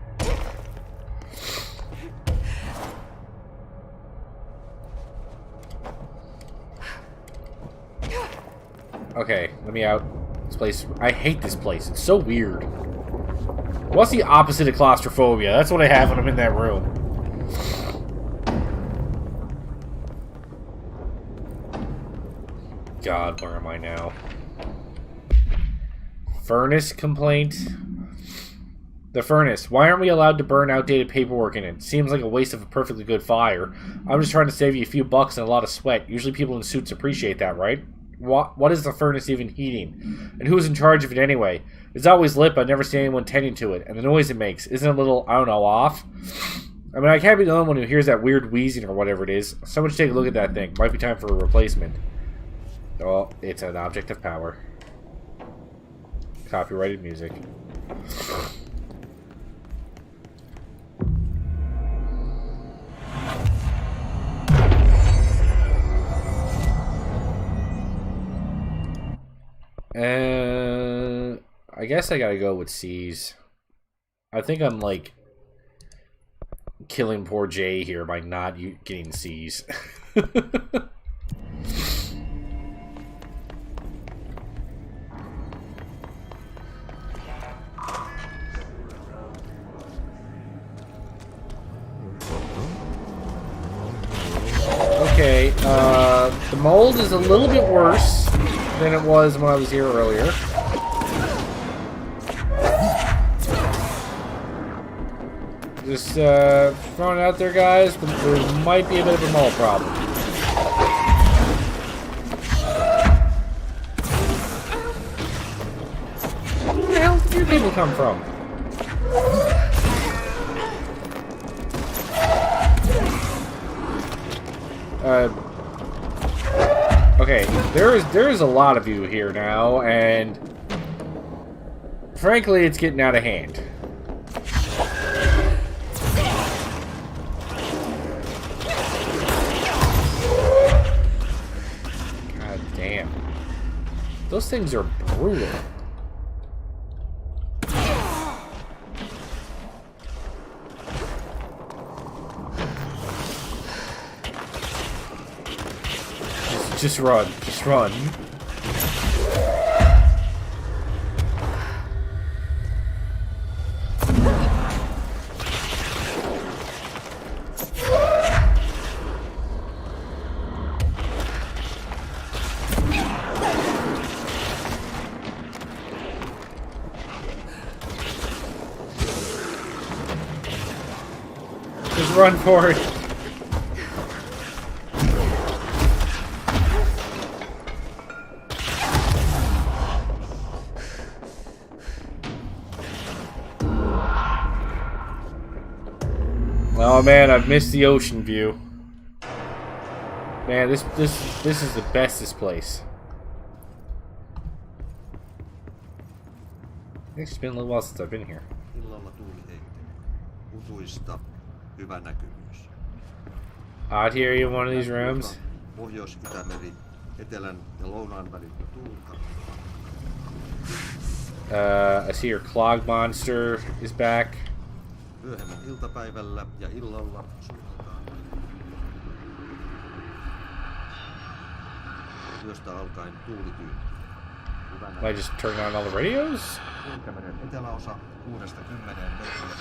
Okay, let me out. This place, I hate this place. It's so weird. What's the opposite of claustrophobia? That's what I have when I'm in that room. God, where am I now? Furnace complaint? The furnace. Why aren't we allowed to burn outdated paperwork in it? Seems like a waste of a perfectly good fire. I'm just trying to save you a few bucks and a lot of sweat. Usually people in suits appreciate that, right? What is the furnace even heating? And who's in charge of it anyway? It's always lit, but I never see anyone tending to it. And the noise it makes, isn't it a little, I don't know, off? I mean, I can't be the only one who hears that weird wheezing or whatever it is. Someone should take a look at that thing. Might be time for a replacement. Oh, it's an object of power. Copyrighted music. I guess I gotta go with C's. I think I'm like killing poor Jay here by not getting C's. The mold is a little bit worse than it was when I was here earlier. Just throwing it out there, guys, but there might be a bit of a mold problem. Where the hell did your people come from? Okay, there is a lot of you here now, and frankly, it's getting out of hand. God damn. Those things are brutal. Just run. Just run. Just run for it. Oh man, I've missed the ocean view. Man, this is the bestest place. I think it's been a little while since I've been here. Out here, you have one of these rooms. I see your clog monster is back. Myöhemmin iltapäivällä ja illalla suunnataan yöstä alkaen tuulityynti. I just turned on all the radios? Selkämeren eteläosa 6–10 metriä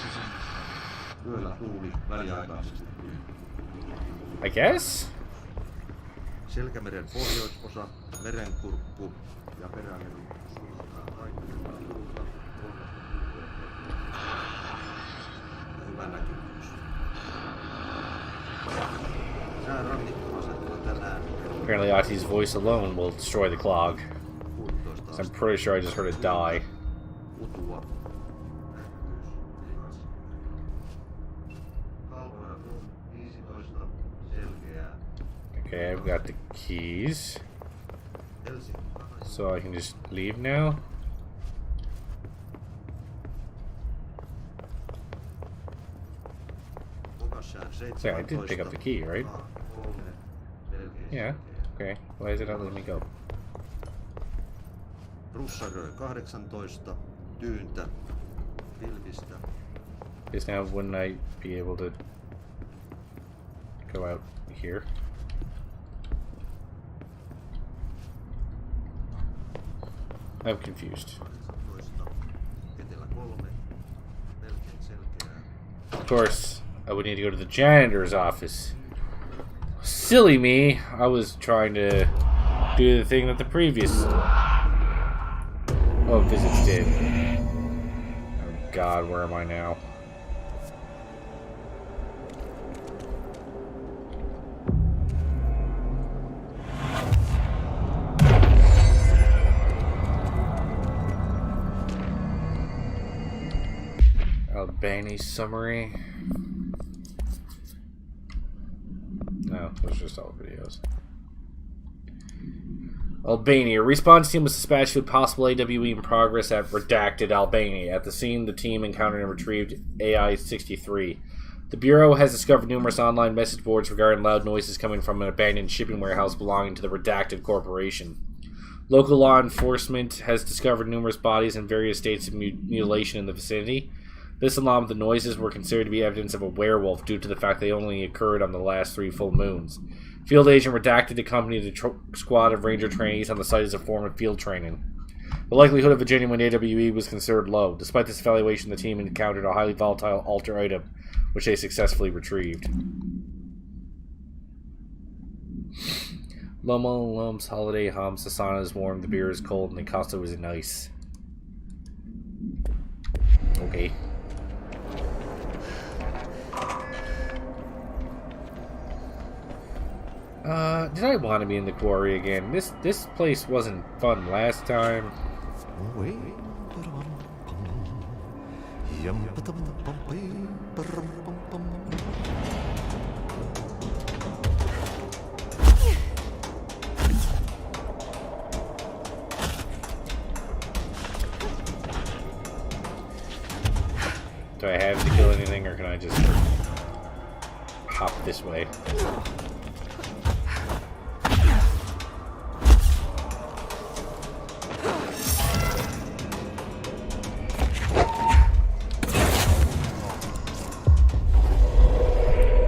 sisään. Yöllä tuuli väliaikaisesti. I guess? Selkämeren pohjoisosa, merenkurkku ja perämeri suunnataan kaikkiaan tuulta 3–6. Hyvä näkymys. Säärannikkoasettua tänään. Apparently Ati's voice alone will destroy the clog. So I'm pretty sure I just heard it die. Utua. Okay, I've got the keys. So I can just leave now? So I did pick up the key, right? Yeah. Okay. Why is it not letting me go? Russarö 18, tyyntä, pilvistä. Because now wouldn't I be able to go out here? I'm confused. Of course, I would need to go to the janitor's office. Silly me, I was trying to do the thing that the previous visits did. Oh god, where am I now? Albany summary. No, those are just all videos. Albania. Response team was dispatched with possible AWE in progress at Redacted, Albania. At the scene, the team encountered and retrieved AI-63. The Bureau has discovered numerous online message boards regarding loud noises coming from an abandoned shipping warehouse belonging to the Redacted Corporation. Local law enforcement has discovered numerous bodies in various states of mutilation in the vicinity. This, along with the noises, were considered to be evidence of a werewolf due to the fact they only occurred on the last 3 full moons. Field Agent Redacted accompanied a squad of Ranger trainees on the site as a form of field training. The likelihood of a genuine AWE was considered low. Despite this evaluation, the team encountered a highly volatile alter item, which they successfully retrieved. Lomo lumps, holiday humps, the sauna is warm, the beer is cold, and the costume is nice. Okay. Did I want to be in the quarry again? This place wasn't fun last time. Do I have to kill anything, or can I just hop this way?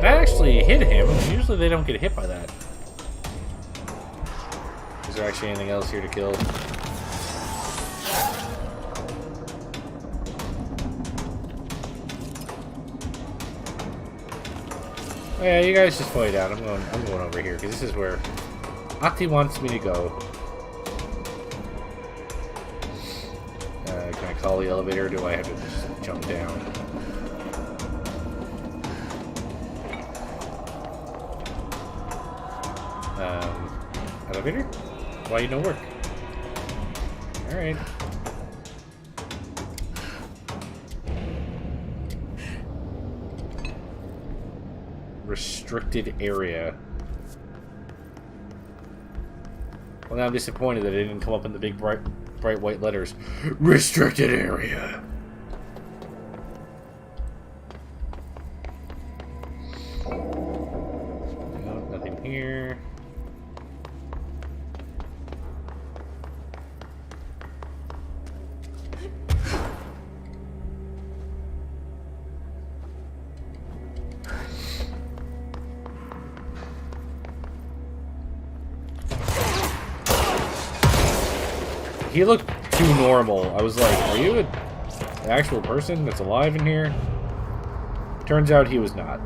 That actually hit him. Usually they don't get hit by that. Is there actually anything else here to kill? Oh, yeah, you guys just fight out. I'm going over here because this is where Ati wants me to go. Can I call the elevator, or do I have to just jump down? Elevator? Why you don't work? Alright. Restricted area. Well, now I'm disappointed that it didn't come up in the big bright white letters. Restricted area. No, nothing here. He looked too normal. I was like, are you an actual person that's alive in here? Turns out he was not.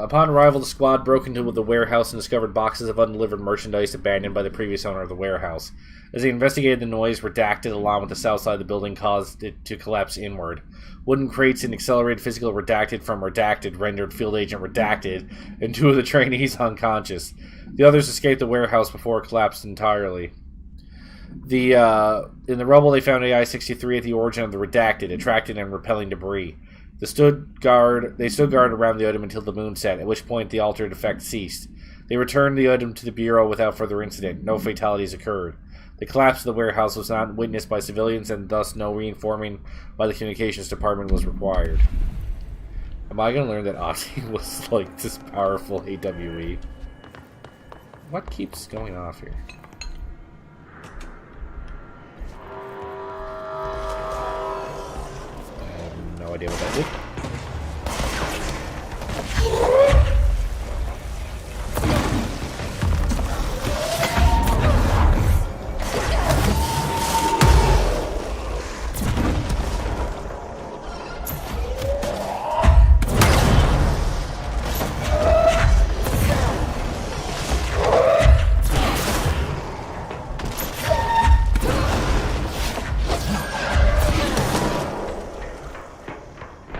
Upon arrival, the squad broke into the warehouse and discovered boxes of undelivered merchandise abandoned by the previous owner of the warehouse. As they investigated the noise, redacted along with the south side of the building caused it to collapse inward. Wooden crates and accelerated physical redacted from redacted rendered field agent redacted, and 2 of the trainees unconscious. The others escaped the warehouse before it collapsed entirely. In the rubble, they found AI-63 at the origin of the redacted, attracting and repelling debris. They stood guard around the item until the moon set, at which point the altered effect ceased. They returned the item to the Bureau without further incident. No fatalities occurred. The collapse of the warehouse was not witnessed by civilians, and thus no reinforming by the communications department was required. Am I going to learn that Ati was like this powerful AWE? What keeps going off here? I have no idea what that did.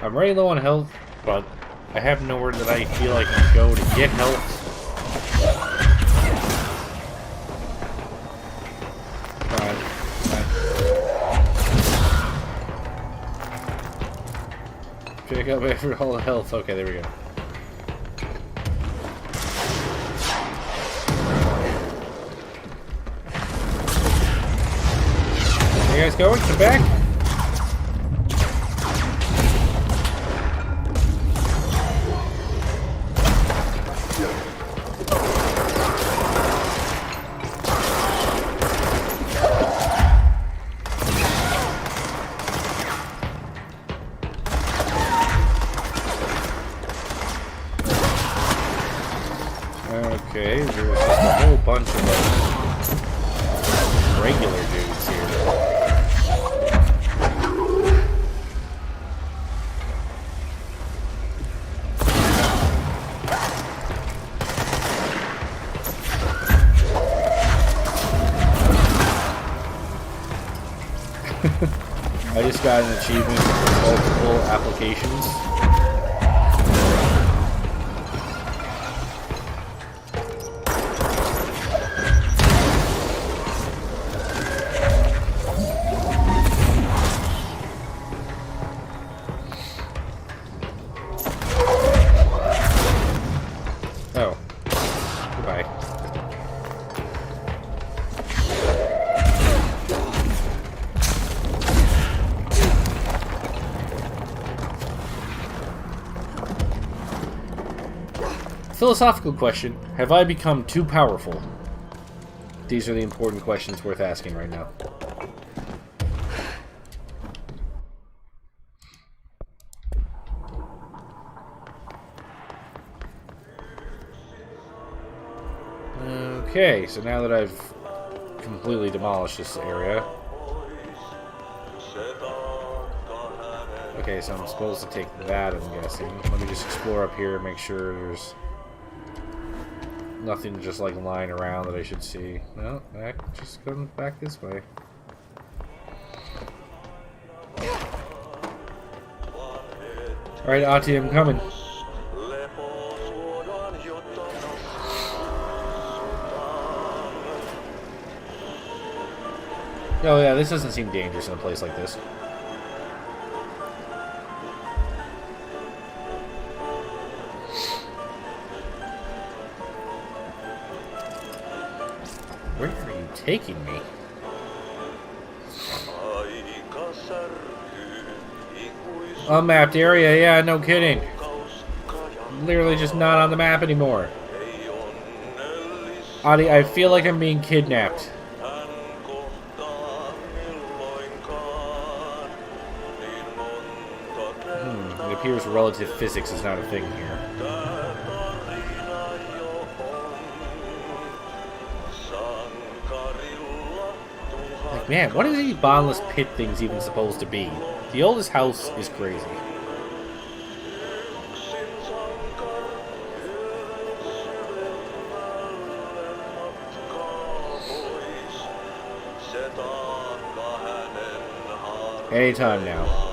I'm very low on health, but I have nowhere that I feel I can go to get health. Pick up after all the health. Okay, there we go. You guys going? Come back. Okay, there's just a whole bunch of like, regular dudes here. I just got an achievement for multiple applications. Oh. Goodbye. Philosophical question. Have I become too powerful? These are the important questions worth asking right now. Okay, so now that I've completely demolished this area. Okay, so I'm supposed to take that, I'm guessing. Let me just explore up here and make sure there's nothing just like lying around that I should see. No, just going back this way. Alright, Ati, I'm coming. Oh yeah, this doesn't seem dangerous in a place like this. Where are you taking me? Unmapped area, yeah, no kidding. Literally just not on the map anymore. Adi, I feel like I'm being kidnapped. It appears relative physics is not a thing here. Like, man, what are these bottomless pit things even supposed to be? The oldest house is crazy. Anytime now.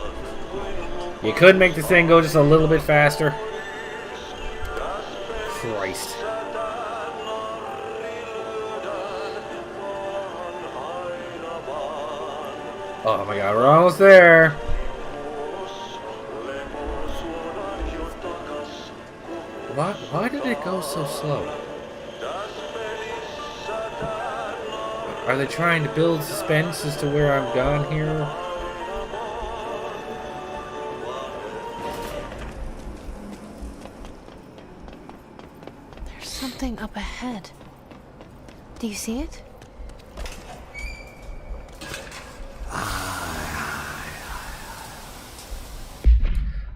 You could make the thing go just a little bit faster. Christ. Oh my god, we're almost there. Why did it go so slow? Are they trying to build suspense as to where I'm gone here? Something up ahead. Do you see it?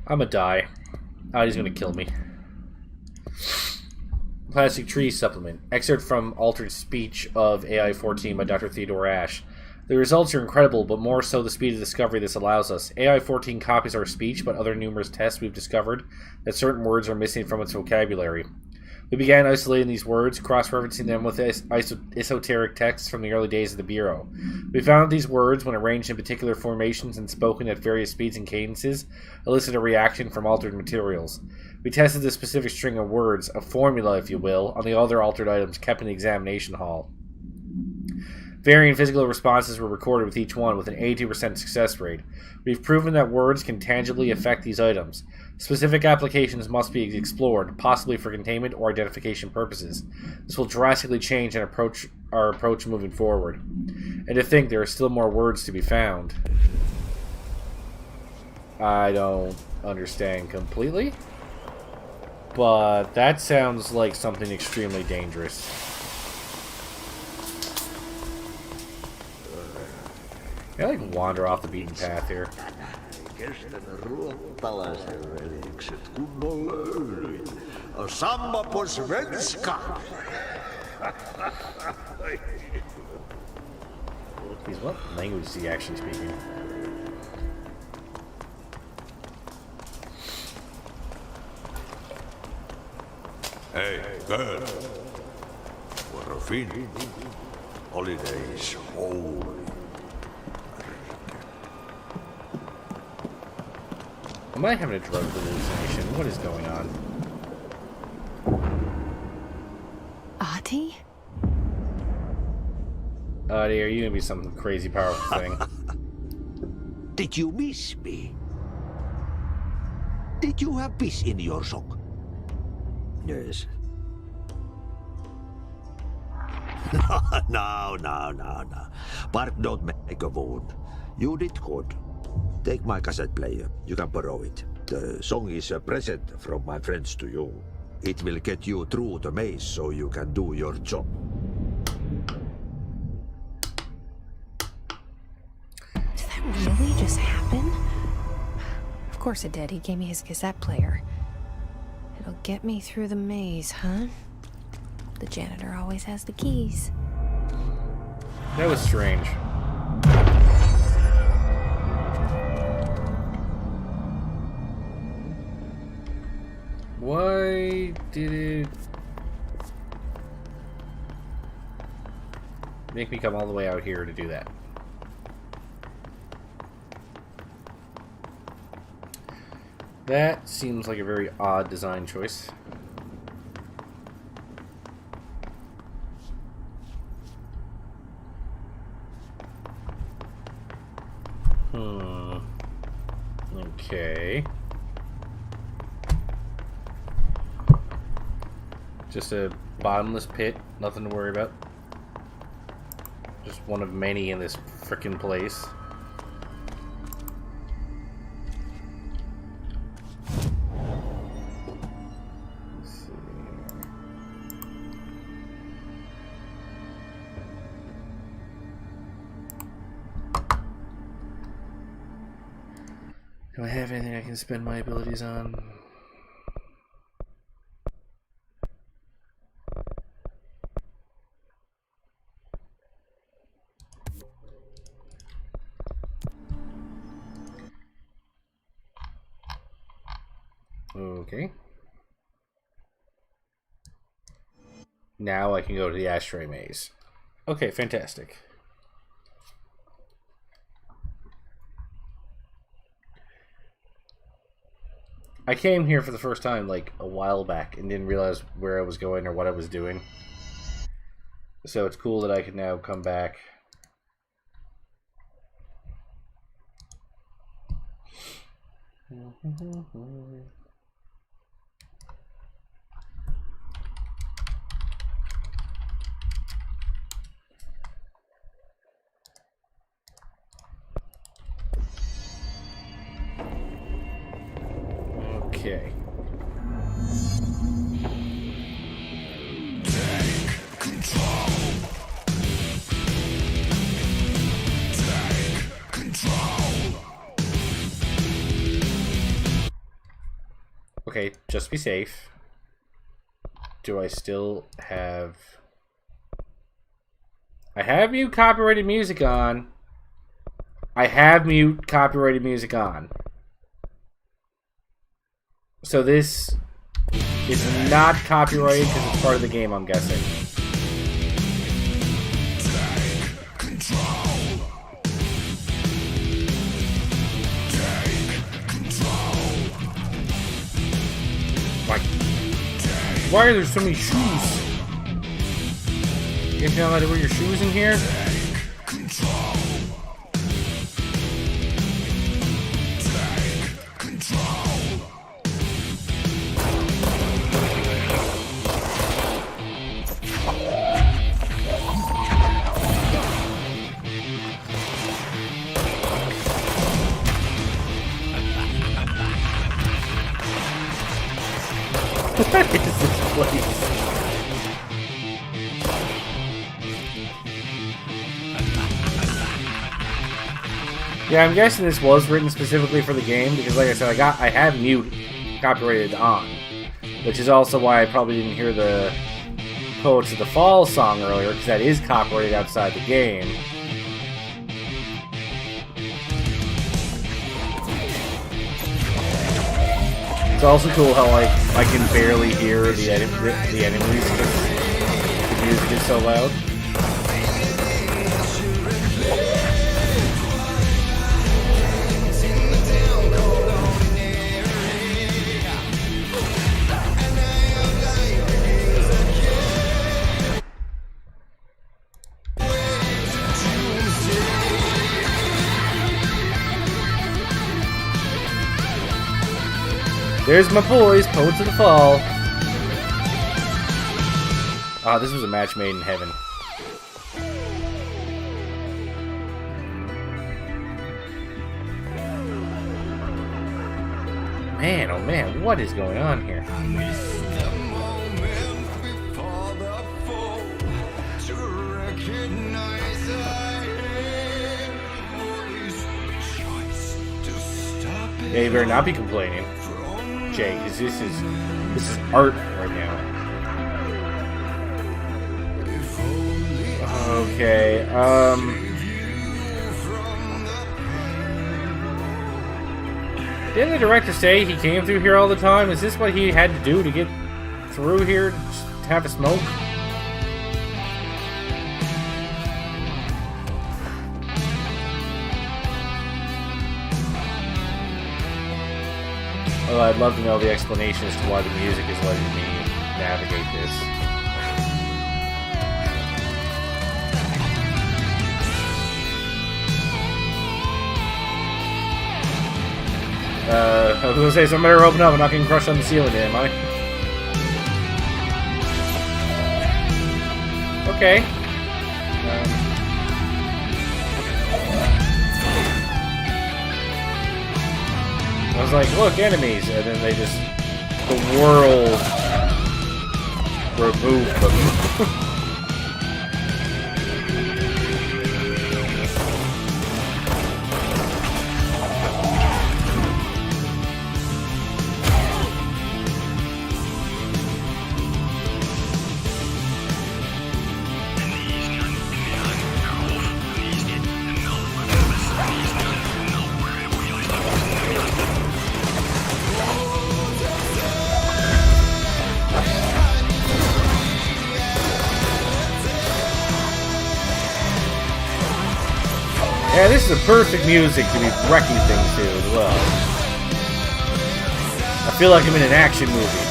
I'ma die. Adi's gonna kill me. Plastic Tree Supplement. Excerpt from Altered Speech of AI-14 by Dr. Theodore Ash. The results are incredible, but more so the speed of discovery this allows us. AI-14 copies our speech, but other numerous tests we've discovered that certain words are missing from its vocabulary. We began isolating these words, cross-referencing them with esoteric texts from the early days of the Bureau. We found that these words, when arranged in particular formations and spoken at various speeds and cadences, elicit a reaction from altered materials. We tested this specific string of words, a formula if you will, on the other altered items kept in the examination hall. Varying physical responses were recorded with each one with an 82% success rate. We've proven that words can tangibly affect these items. Specific applications must be explored, possibly for containment or identification purposes. This will drastically change our approach moving forward. And to think there are still more words to be found. I don't understand completely. But that sounds like something extremely dangerous. I like wander off the beaten path here. Please, what language is he actually speaking? Hey, girl. What a fin. Holidays holy. Am I having a drug hallucination? What is going on? Ahti? Are you gonna be some crazy powerful thing? Did you miss me? Did you have peace in your song? Yes. No. Bart, don't make a wound. You did good. Take my cassette player. You can borrow it. The song is a present from my friends to you. It will get you through the maze so you can do your job. Did that really just happen? Of course it did. He gave me his cassette player. It'll get me through the maze, huh? The janitor always has the keys. That was strange. Why did it make me come all the way out here to do that? That seems like a very odd design choice. Okay. Just a bottomless pit, nothing to worry about. Just one of many in this frickin' place. Let's see. Do I have anything I can spend my abilities on? Okay. Now I can go to the ashtray maze. Okay, fantastic. I came here for the first time like a while back and didn't realize where I was going or what I was doing. So it's cool that I can now come back. Okay. Okay, just be safe. Do I still have... I have mute copyrighted music on. I have mute copyrighted music on. So this is not copyrighted because it's part of the game, I'm guessing. Why are there so many shoes? You guys not allowed to wear your shoes in here? What is this place? Yeah, I'm guessing this was written specifically for the game because, like I said, I have mute copyrighted on, which is also why I probably didn't hear the Poets of the Fall song earlier because that is copyrighted outside the game. It's also cool how like I can barely hear the enemies because the music is so loud. There's my boys, Poets of the Fall. Ah, this was a match made in heaven. Man, oh man, what is going on here? Yeah, you better not be complaining, Jay, because this is art right now. Okay, didn't the director say he came through here all the time? Is this what he had to do to get through here, just to have a smoke? Well, I'd love to know the explanation as to why the music is letting me navigate this. I was gonna say, somebody better open up. I'm not getting crushed on the ceiling, am I? Okay. I was like, look, enemies, and then they just, the world removed them. Yeah, this is the perfect music to be wrecking things to as well. I feel like I'm in an action movie.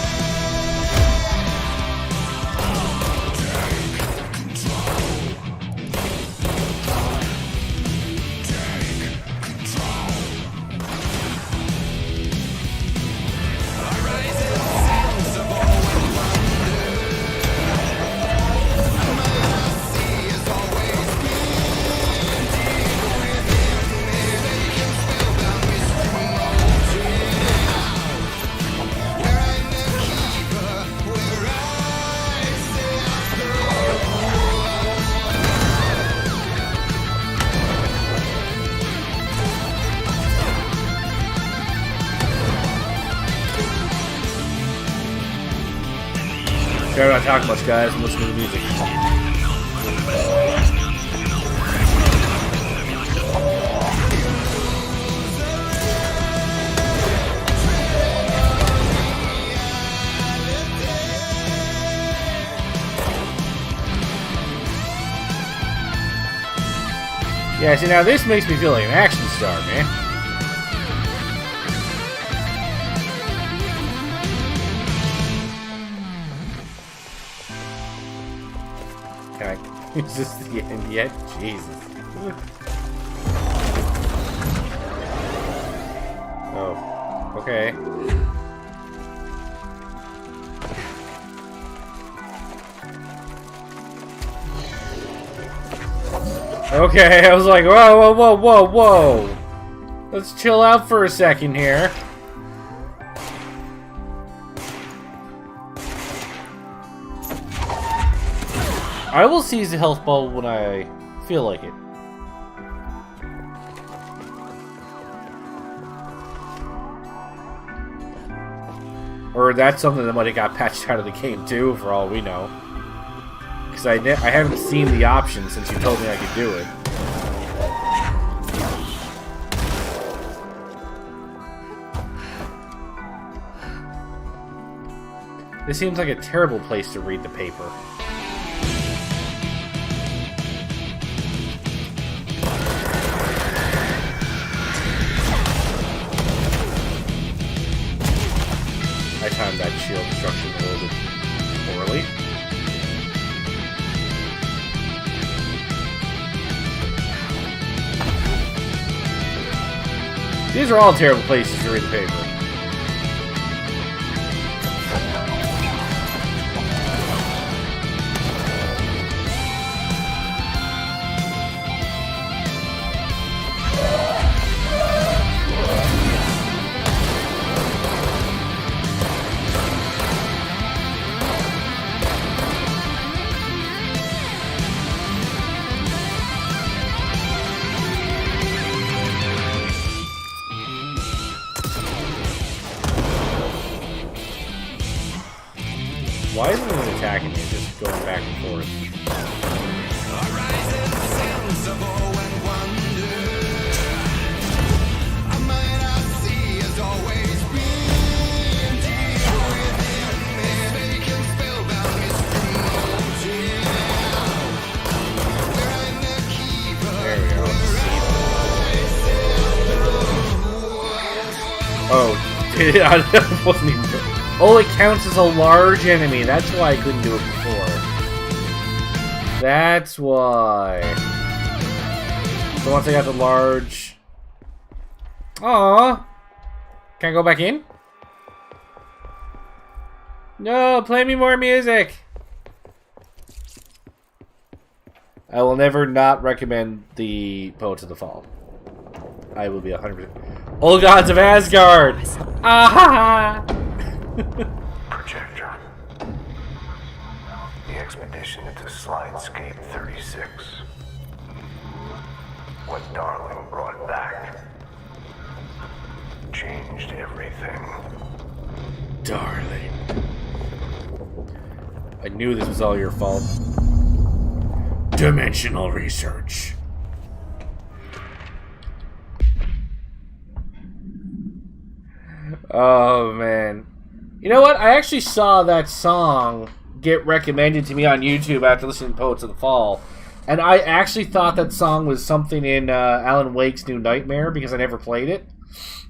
Try not to talk much, guys, and listen to the music. Yeah, see, now this makes me feel like an action star, man. Is this the end yet? Jesus. Oh. Okay. Okay, I was like, whoa, whoa, whoa, whoa, whoa. Let's chill out for a second here. I will seize the health ball when I feel like it. Or that's something that might have got patched out of the game too, for all we know. Because I haven't seen the option since you told me I could do it. This seems like a terrible place to read the paper. I timed that shield destruction a little bit poorly. These are all terrible places to read the paper. attacking you, just going back and forth. There we go. Oh, I wasn't even. Oh, it counts as a large enemy. That's why I couldn't do it before. That's why. So once I got the large... Aww. Can I go back in? No, play me more music. I will never not recommend the Poets of the Fall. I will be 100%. All gods of Asgard! Ah! Projector. The expedition into Slidescape 36. What Darling brought back changed everything. Darling. I knew this was all your fault. Dimensional research. Oh, man. You know what? I actually saw that song get recommended to me on YouTube after listening to Poets of the Fall. And I actually thought that song was something in Alan Wake's New Nightmare because I never played it.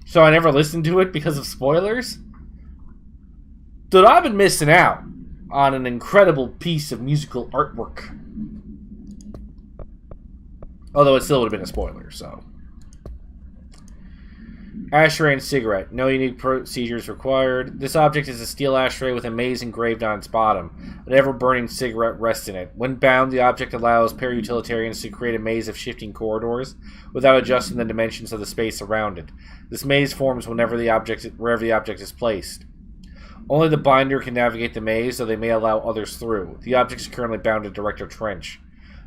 So I never listened to it because of spoilers. Dude, I've been missing out on an incredible piece of musical artwork. Although it still would have been a spoiler, so... Ashtray and cigarette. No unique procedures required. This object is a steel ashtray with a maze engraved on its bottom. An ever-burning cigarette rests in it. When bound, the object allows para-utilitarians to create a maze of shifting corridors without adjusting the dimensions of the space around it. This maze forms wherever the object is placed. Only the binder can navigate the maze, though they may allow others through. The object is currently bound to Director Trench.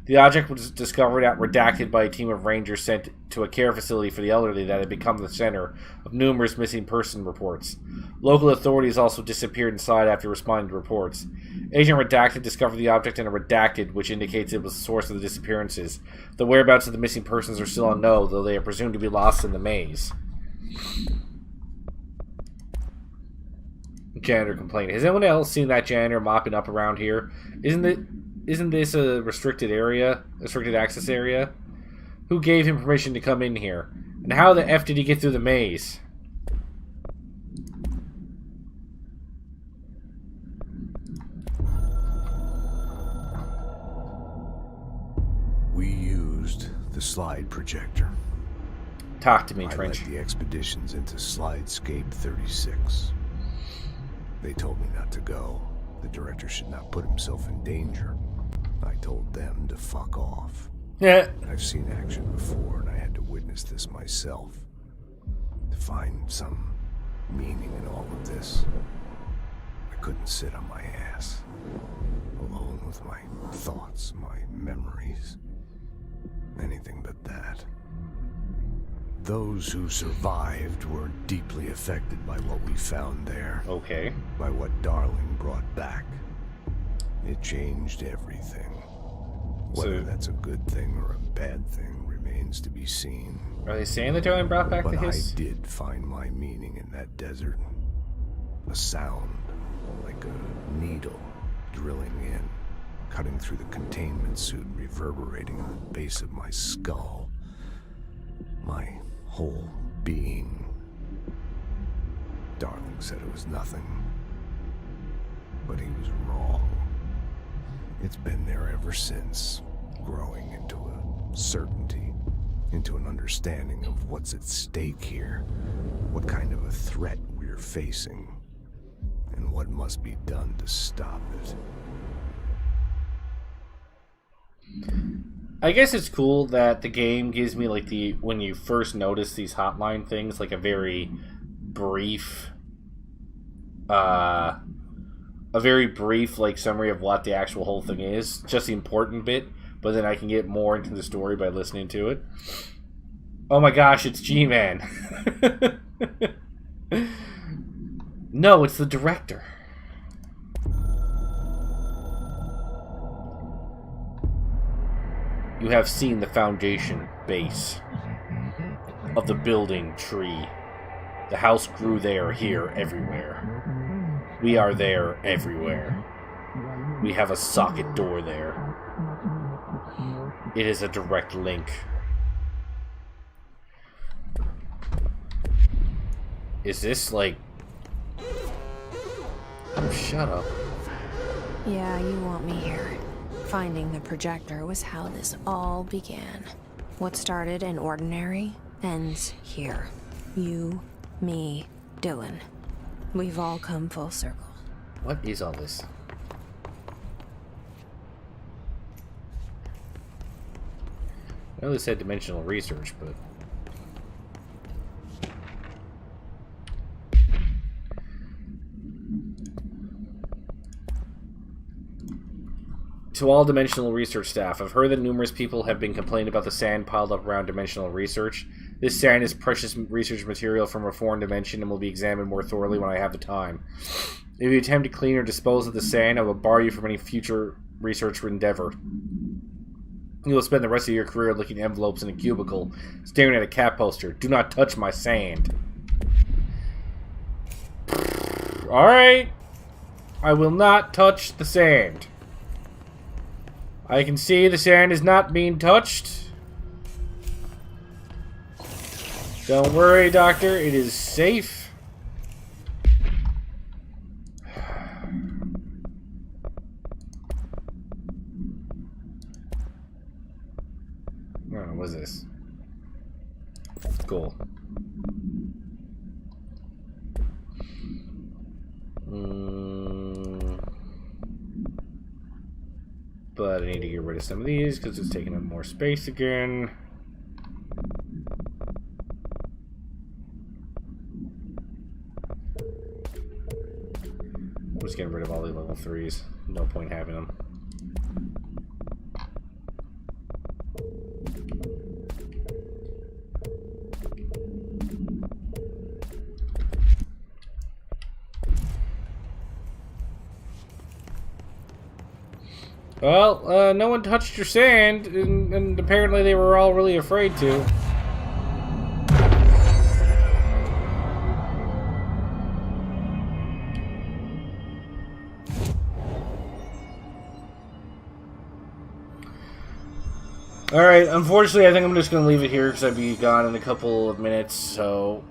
The object was discovered at Redacted by a team of rangers sent to a care facility for the elderly that had become the center of numerous missing person reports. Local authorities also disappeared inside after responding to reports. Agent Redacted discovered the object in a Redacted, which indicates it was the source of the disappearances. The whereabouts of the missing persons are still unknown, though they are presumed to be lost in the maze. Janitor complained. Has anyone else seen that janitor mopping up around here? Isn't this a restricted area? Restricted access area? Who gave him permission to come in here? And how the F did he get through the maze? We used the slide projector. Talk to me, I led Trench. the expeditions into Slidescape 36. They told me not to go. The director should not put himself in danger. I told them to fuck off. Yeah. I've seen action before, and I had to witness this myself. To find some meaning in all of this, I couldn't sit on my ass, alone with my thoughts, my memories. Anything but that. Those who survived were deeply affected by what we found there. Okay. By what Darling brought back. It changed everything. Whether that's a good thing or a bad thing remains to be seen. Are they saying that Darling brought back But the hiss? I did find my meaning in that desert. A sound, like a needle drilling in, cutting through the containment suit, reverberating on the base of my skull. My whole being. Darling said it was nothing. But he was wrong. It's been there ever since, growing into a certainty, into an understanding of what's at stake here, what kind of a threat we're facing, and what must be done to stop it. I guess it's cool that the game gives me, like, when you first notice these hotline things, like a very brief, like, summary of what the actual whole thing is. Just the important bit, but then I can get more into the story by listening to it. Oh my gosh, it's G-Man. No, it's the director. You have seen the foundation base of the building tree. The house grew there, here, everywhere. We are there, everywhere. We have a socket door there. It is a direct link. Is this like... Oh, shut up. Yeah, you want me here. Finding the projector was how this all began. What started in ordinary ends here. You, me, Dylan. We've all come full circle. What is all this? I know they said dimensional research, but... To all dimensional research staff, I've heard that numerous people have been complaining about the sand piled up around dimensional research. This sand is precious research material from a foreign dimension and will be examined more thoroughly when I have the time. If you attempt to clean or dispose of the sand, I will bar you from any future research endeavor. You will spend the rest of your career looking at envelopes in a cubicle, staring at a cat poster. Do not touch my sand. Alright. I will not touch the sand. I can see the sand is not being touched. Don't worry, Doctor. It is safe. Oh, what is this? Cool. But I need to get rid of some of these because it's taking up more space again. I'm just getting rid of all the level 3s. No point having them. Well, no one touched your sand, and apparently they were all really afraid to. Alright, unfortunately I think I'm just going to leave it here because I'd be gone in a couple of minutes, so...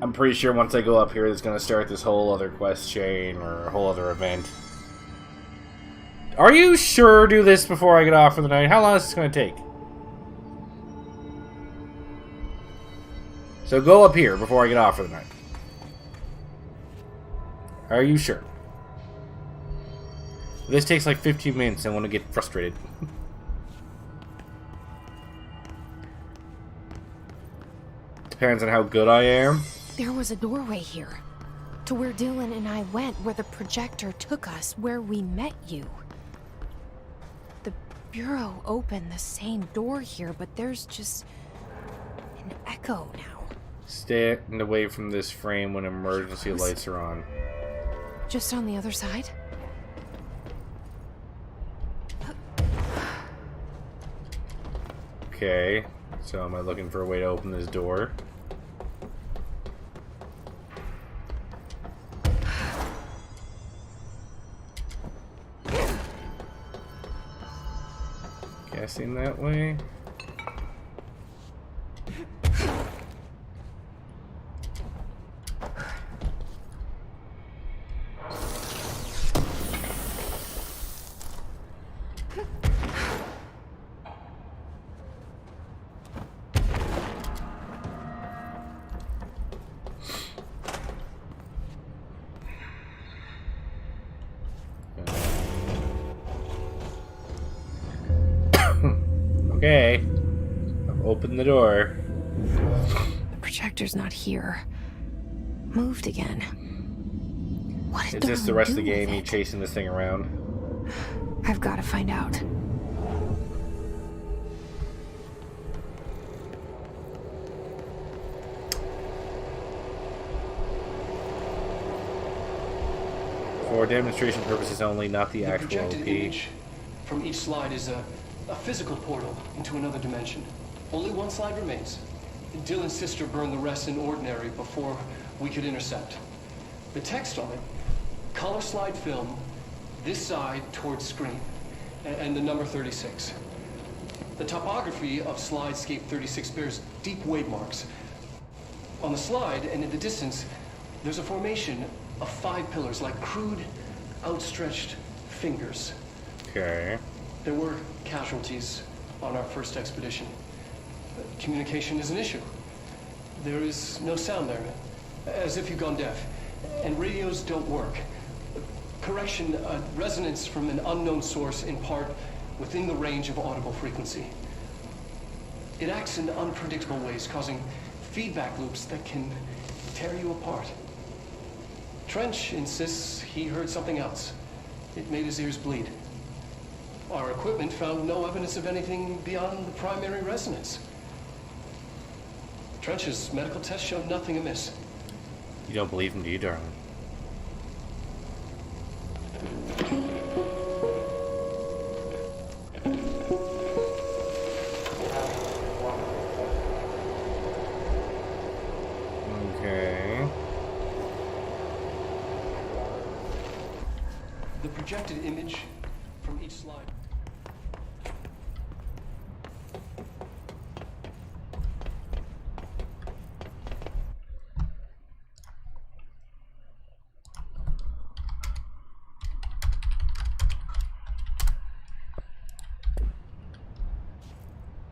I'm pretty sure once I go up here it's going to start this whole other quest chain or a whole other event. Are you sure do this before I get off for the night? How long is this going to take? So go up here before I get off for the night. Are you sure? This takes like 15 minutes. I want to get frustrated. Depends on how good I am. There was a doorway here. To where Dylan and I went, where the projector took us, where we met you. The Bureau opened the same door here, but there's just an echo now. Stand away from this frame when emergency lights are on. Just on the other side? Okay, so am I looking for a way to open this door? Guessing that way. Okay, I've opened the door. The projector's not here. Moved again. What did Is this the rest of the do game? with You it? chasing this thing around? I've got to find out. For demonstration purposes only, not the The actual projected OP. image from each slide is a physical portal into another dimension. Only one slide remains. Dylan's sister burned the rest in ordinary before we could intercept. The text on it, color slide film, this side towards screen, and the number 36. The topography of slidescape 36 bears deep wave marks. On the slide and in the distance, there's a formation of 5 pillars like crude, outstretched fingers. Okay. There were casualties on our first expedition. Communication is an issue. There is no sound there, as if you've gone deaf. And radios don't work. Correction, resonance from an unknown source in part within the range of audible frequency. It acts in unpredictable ways, causing feedback loops that can tear you apart. Trench insists he heard something else. It made his ears bleed. Our equipment found no evidence of anything beyond the primary resonance. Trench's medical tests showed nothing amiss. You don't believe him, do you, darling? Okay. The projected image from each slide.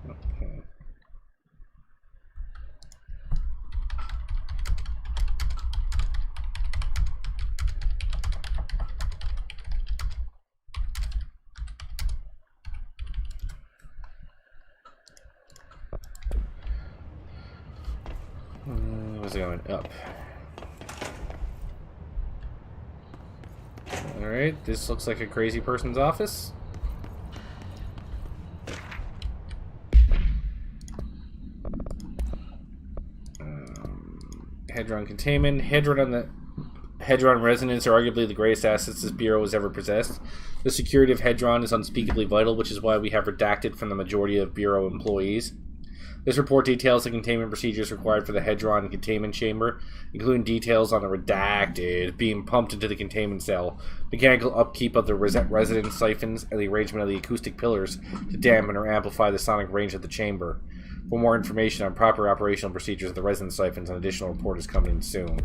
Okay. Where's it going? Up. Alright, this looks like a crazy person's office. Hedron containment. Hedron resonance are arguably the greatest assets this bureau has ever possessed. The security of Hedron is unspeakably vital, which is why we have redacted from the majority of bureau employees. This report details the containment procedures required for the Hedron containment chamber, including details on the redacted being pumped into the containment cell, mechanical upkeep of the resonance siphons, and the arrangement of the acoustic pillars to dampen or amplify the sonic range of the chamber. For more information on proper operational procedures of the resonance siphons, an additional report is coming soon.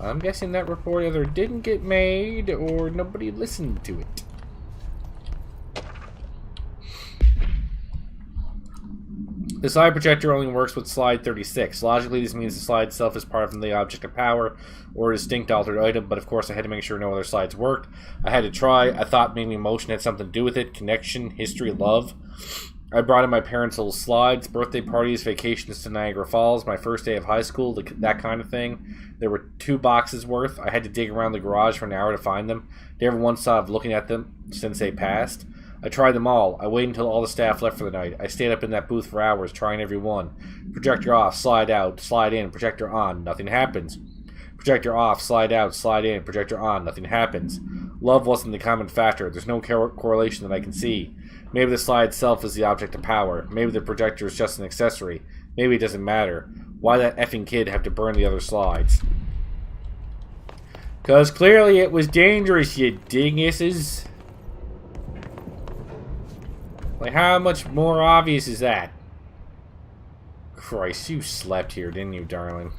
I'm guessing that report either didn't get made or nobody listened to it. The slide projector only works with slide 36. Logically, this means the slide itself is part of the object of power or a distinct altered item, but of course I had to make sure no other slides worked. I had to try. I thought maybe emotion had something to do with it. Connection, history, love. I brought in my parents' little slides, birthday parties, vacations to Niagara Falls, my first day of high school, that kind of thing. There were 2 boxes worth. I had to dig around the garage for an hour to find them. Never once thought of looking at them since they passed. I tried them all. I waited until all the staff left for the night. I stayed up in that booth for hours, trying every one. Projector off, slide out, slide in, projector on, nothing happens. Projector off, slide out, slide in, projector on, nothing happens. Love wasn't the common factor. There's no correlation that I can see. Maybe the slide itself is the object of power. Maybe the projector is just an accessory. Maybe it doesn't matter. Why that effing kid have to burn the other slides? 'Cause clearly it was dangerous, you dinguses. Like, how much more obvious is that? Christ, you slept here, didn't you, darling?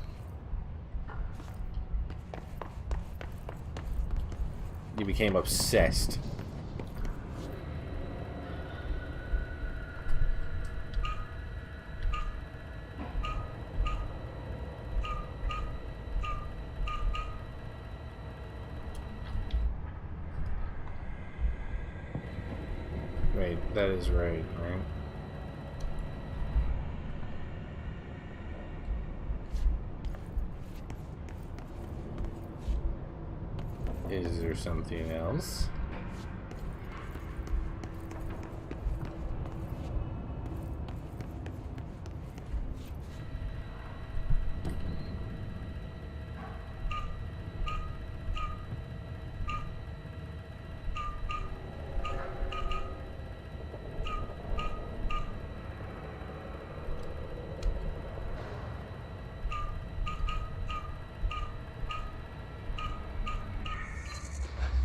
You became obsessed. Wait, that is right? Is there something else?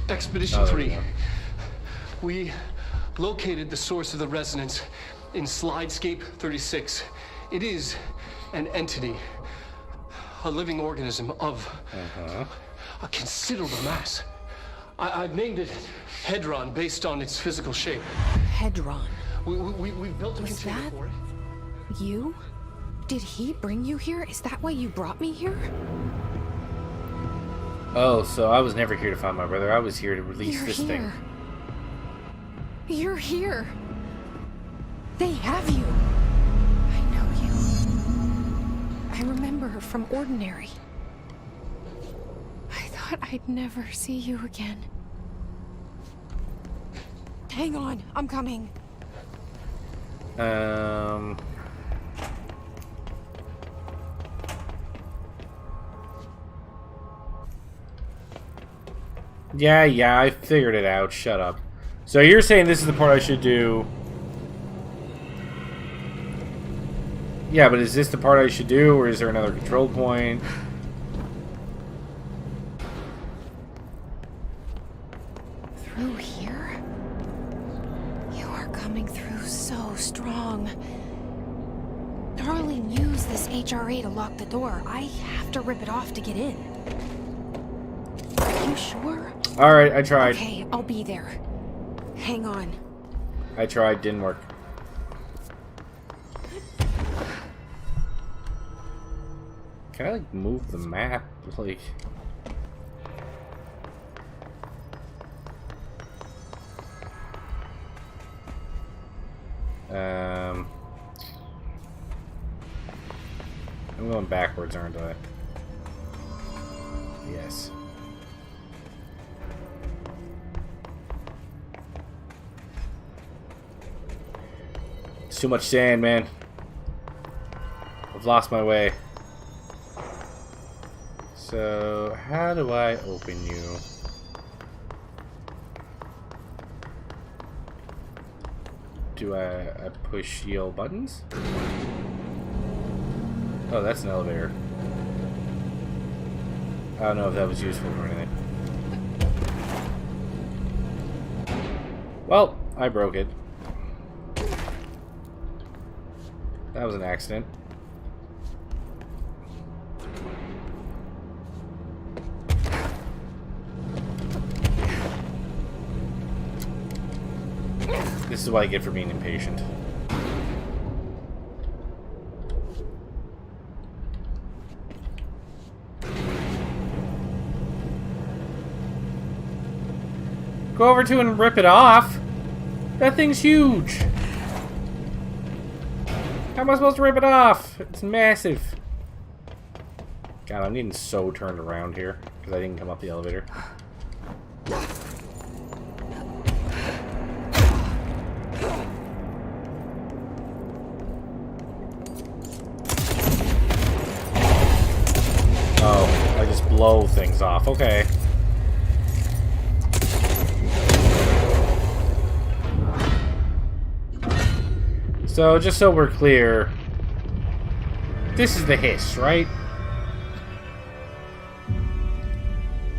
Expedition Oh, there we 3. go. We located the source of the resonance in Slidescape 36. It is an entity, a living organism of a considerable mass. I've named it Hedron based on its physical shape. Hedron. We've built a Was container that- for it. You? Did he bring you here? Is that why you brought me here? Oh, so I was never here to find my brother. I was here to release You're this here. thing. You're here. They have you. I know you. I remember her from Ordinary. I thought I'd never see you again. Hang on, I'm coming. Yeah, I figured it out. Shut up. So you're saying this is the part I should do? Yeah, but is this the part I should do, or is there another control point? Through here? You are coming through so strong. Darling used this HRA to lock the door. I have to rip it off to get in. Are you sure? Alright, I tried. Okay, I'll be there. Hang on. I tried, didn't work. Can I, like, move the map? Like... I'm going backwards, aren't I? Yes. It's too much sand, man. I've lost my way. So, how do I open you? Do I push yellow buttons? Oh, that's an elevator. I don't know if that was useful or anything. Well, I broke it. That was an accident. This is what I get for being impatient. Go over to and rip it off. That thing's huge. How am I supposed to rip it off? It's massive. God, I'm getting so turned around here because I didn't come up the elevator. Oh, I just blow things off. Okay. So, just so we're clear, this is the hiss, right?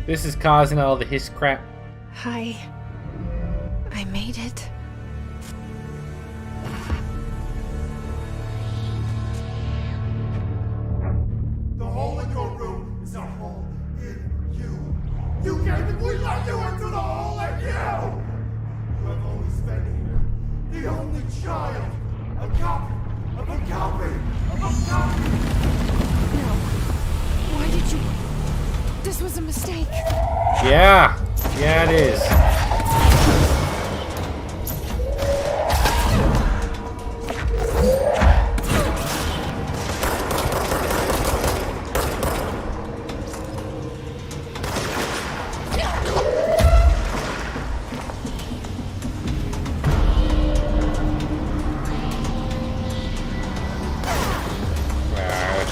This is causing all the hiss crap. I made it. The hole in your room is a hole in you. You gave it, we let you into the hole in you! You have always been here. The only child. A copy of a copy of a copy! No. Why did you... This was a mistake. Yeah. Yeah, it is.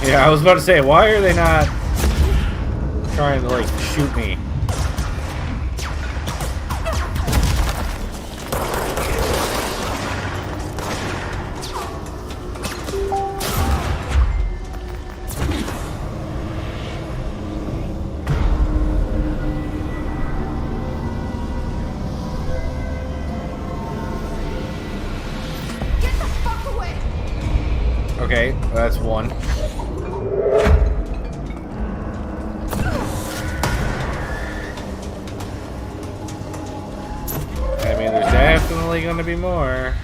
Yeah, I was about to say, why are they not trying to, like, shoot me? Okay, that's one. I mean, there's definitely gonna be more.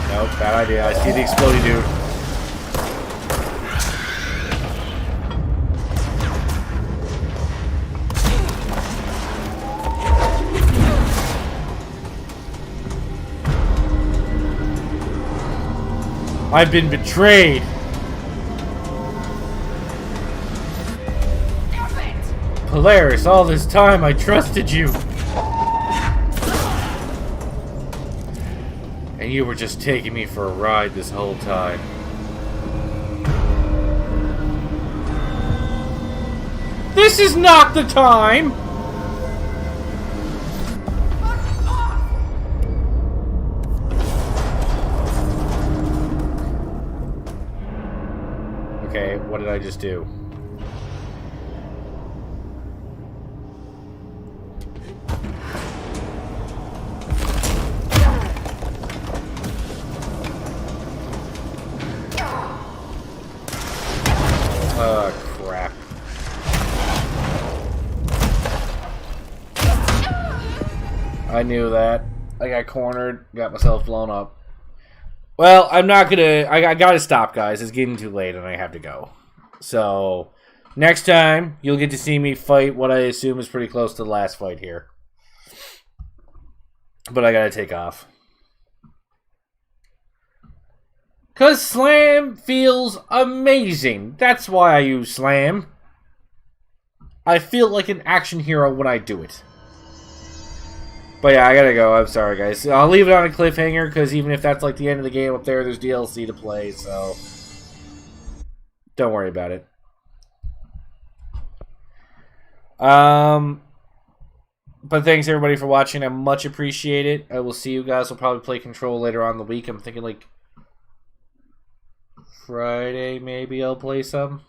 Nope, bad idea. I see the exploding dude. I've been betrayed. Polaris, all this time I trusted you. And you were just taking me for a ride this whole time. This is not the time! Okay, what did I just do? Crap. I knew that. I got cornered, got myself blown up. Well, I'm not gonna... I gotta stop, guys. It's getting too late and I have to go. So, next time, you'll get to see me fight what I assume is pretty close to the last fight here. But I gotta take off. Because Slam feels amazing. That's why I use Slam. I feel like an action hero when I do it. But yeah, I gotta go. I'm sorry, guys. I'll leave it on a cliffhanger, because even if that's like the end of the game up there, there's DLC to play, so... Don't worry about it. But thanks, everybody, for watching. I much appreciate it. I will see you guys. We'll probably play Control later on in the week. I'm thinking, like... Friday, maybe I'll play some.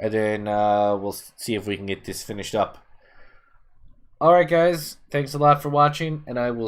And then we'll see if we can get this finished up. Alright, guys. Thanks a lot for watching, and I will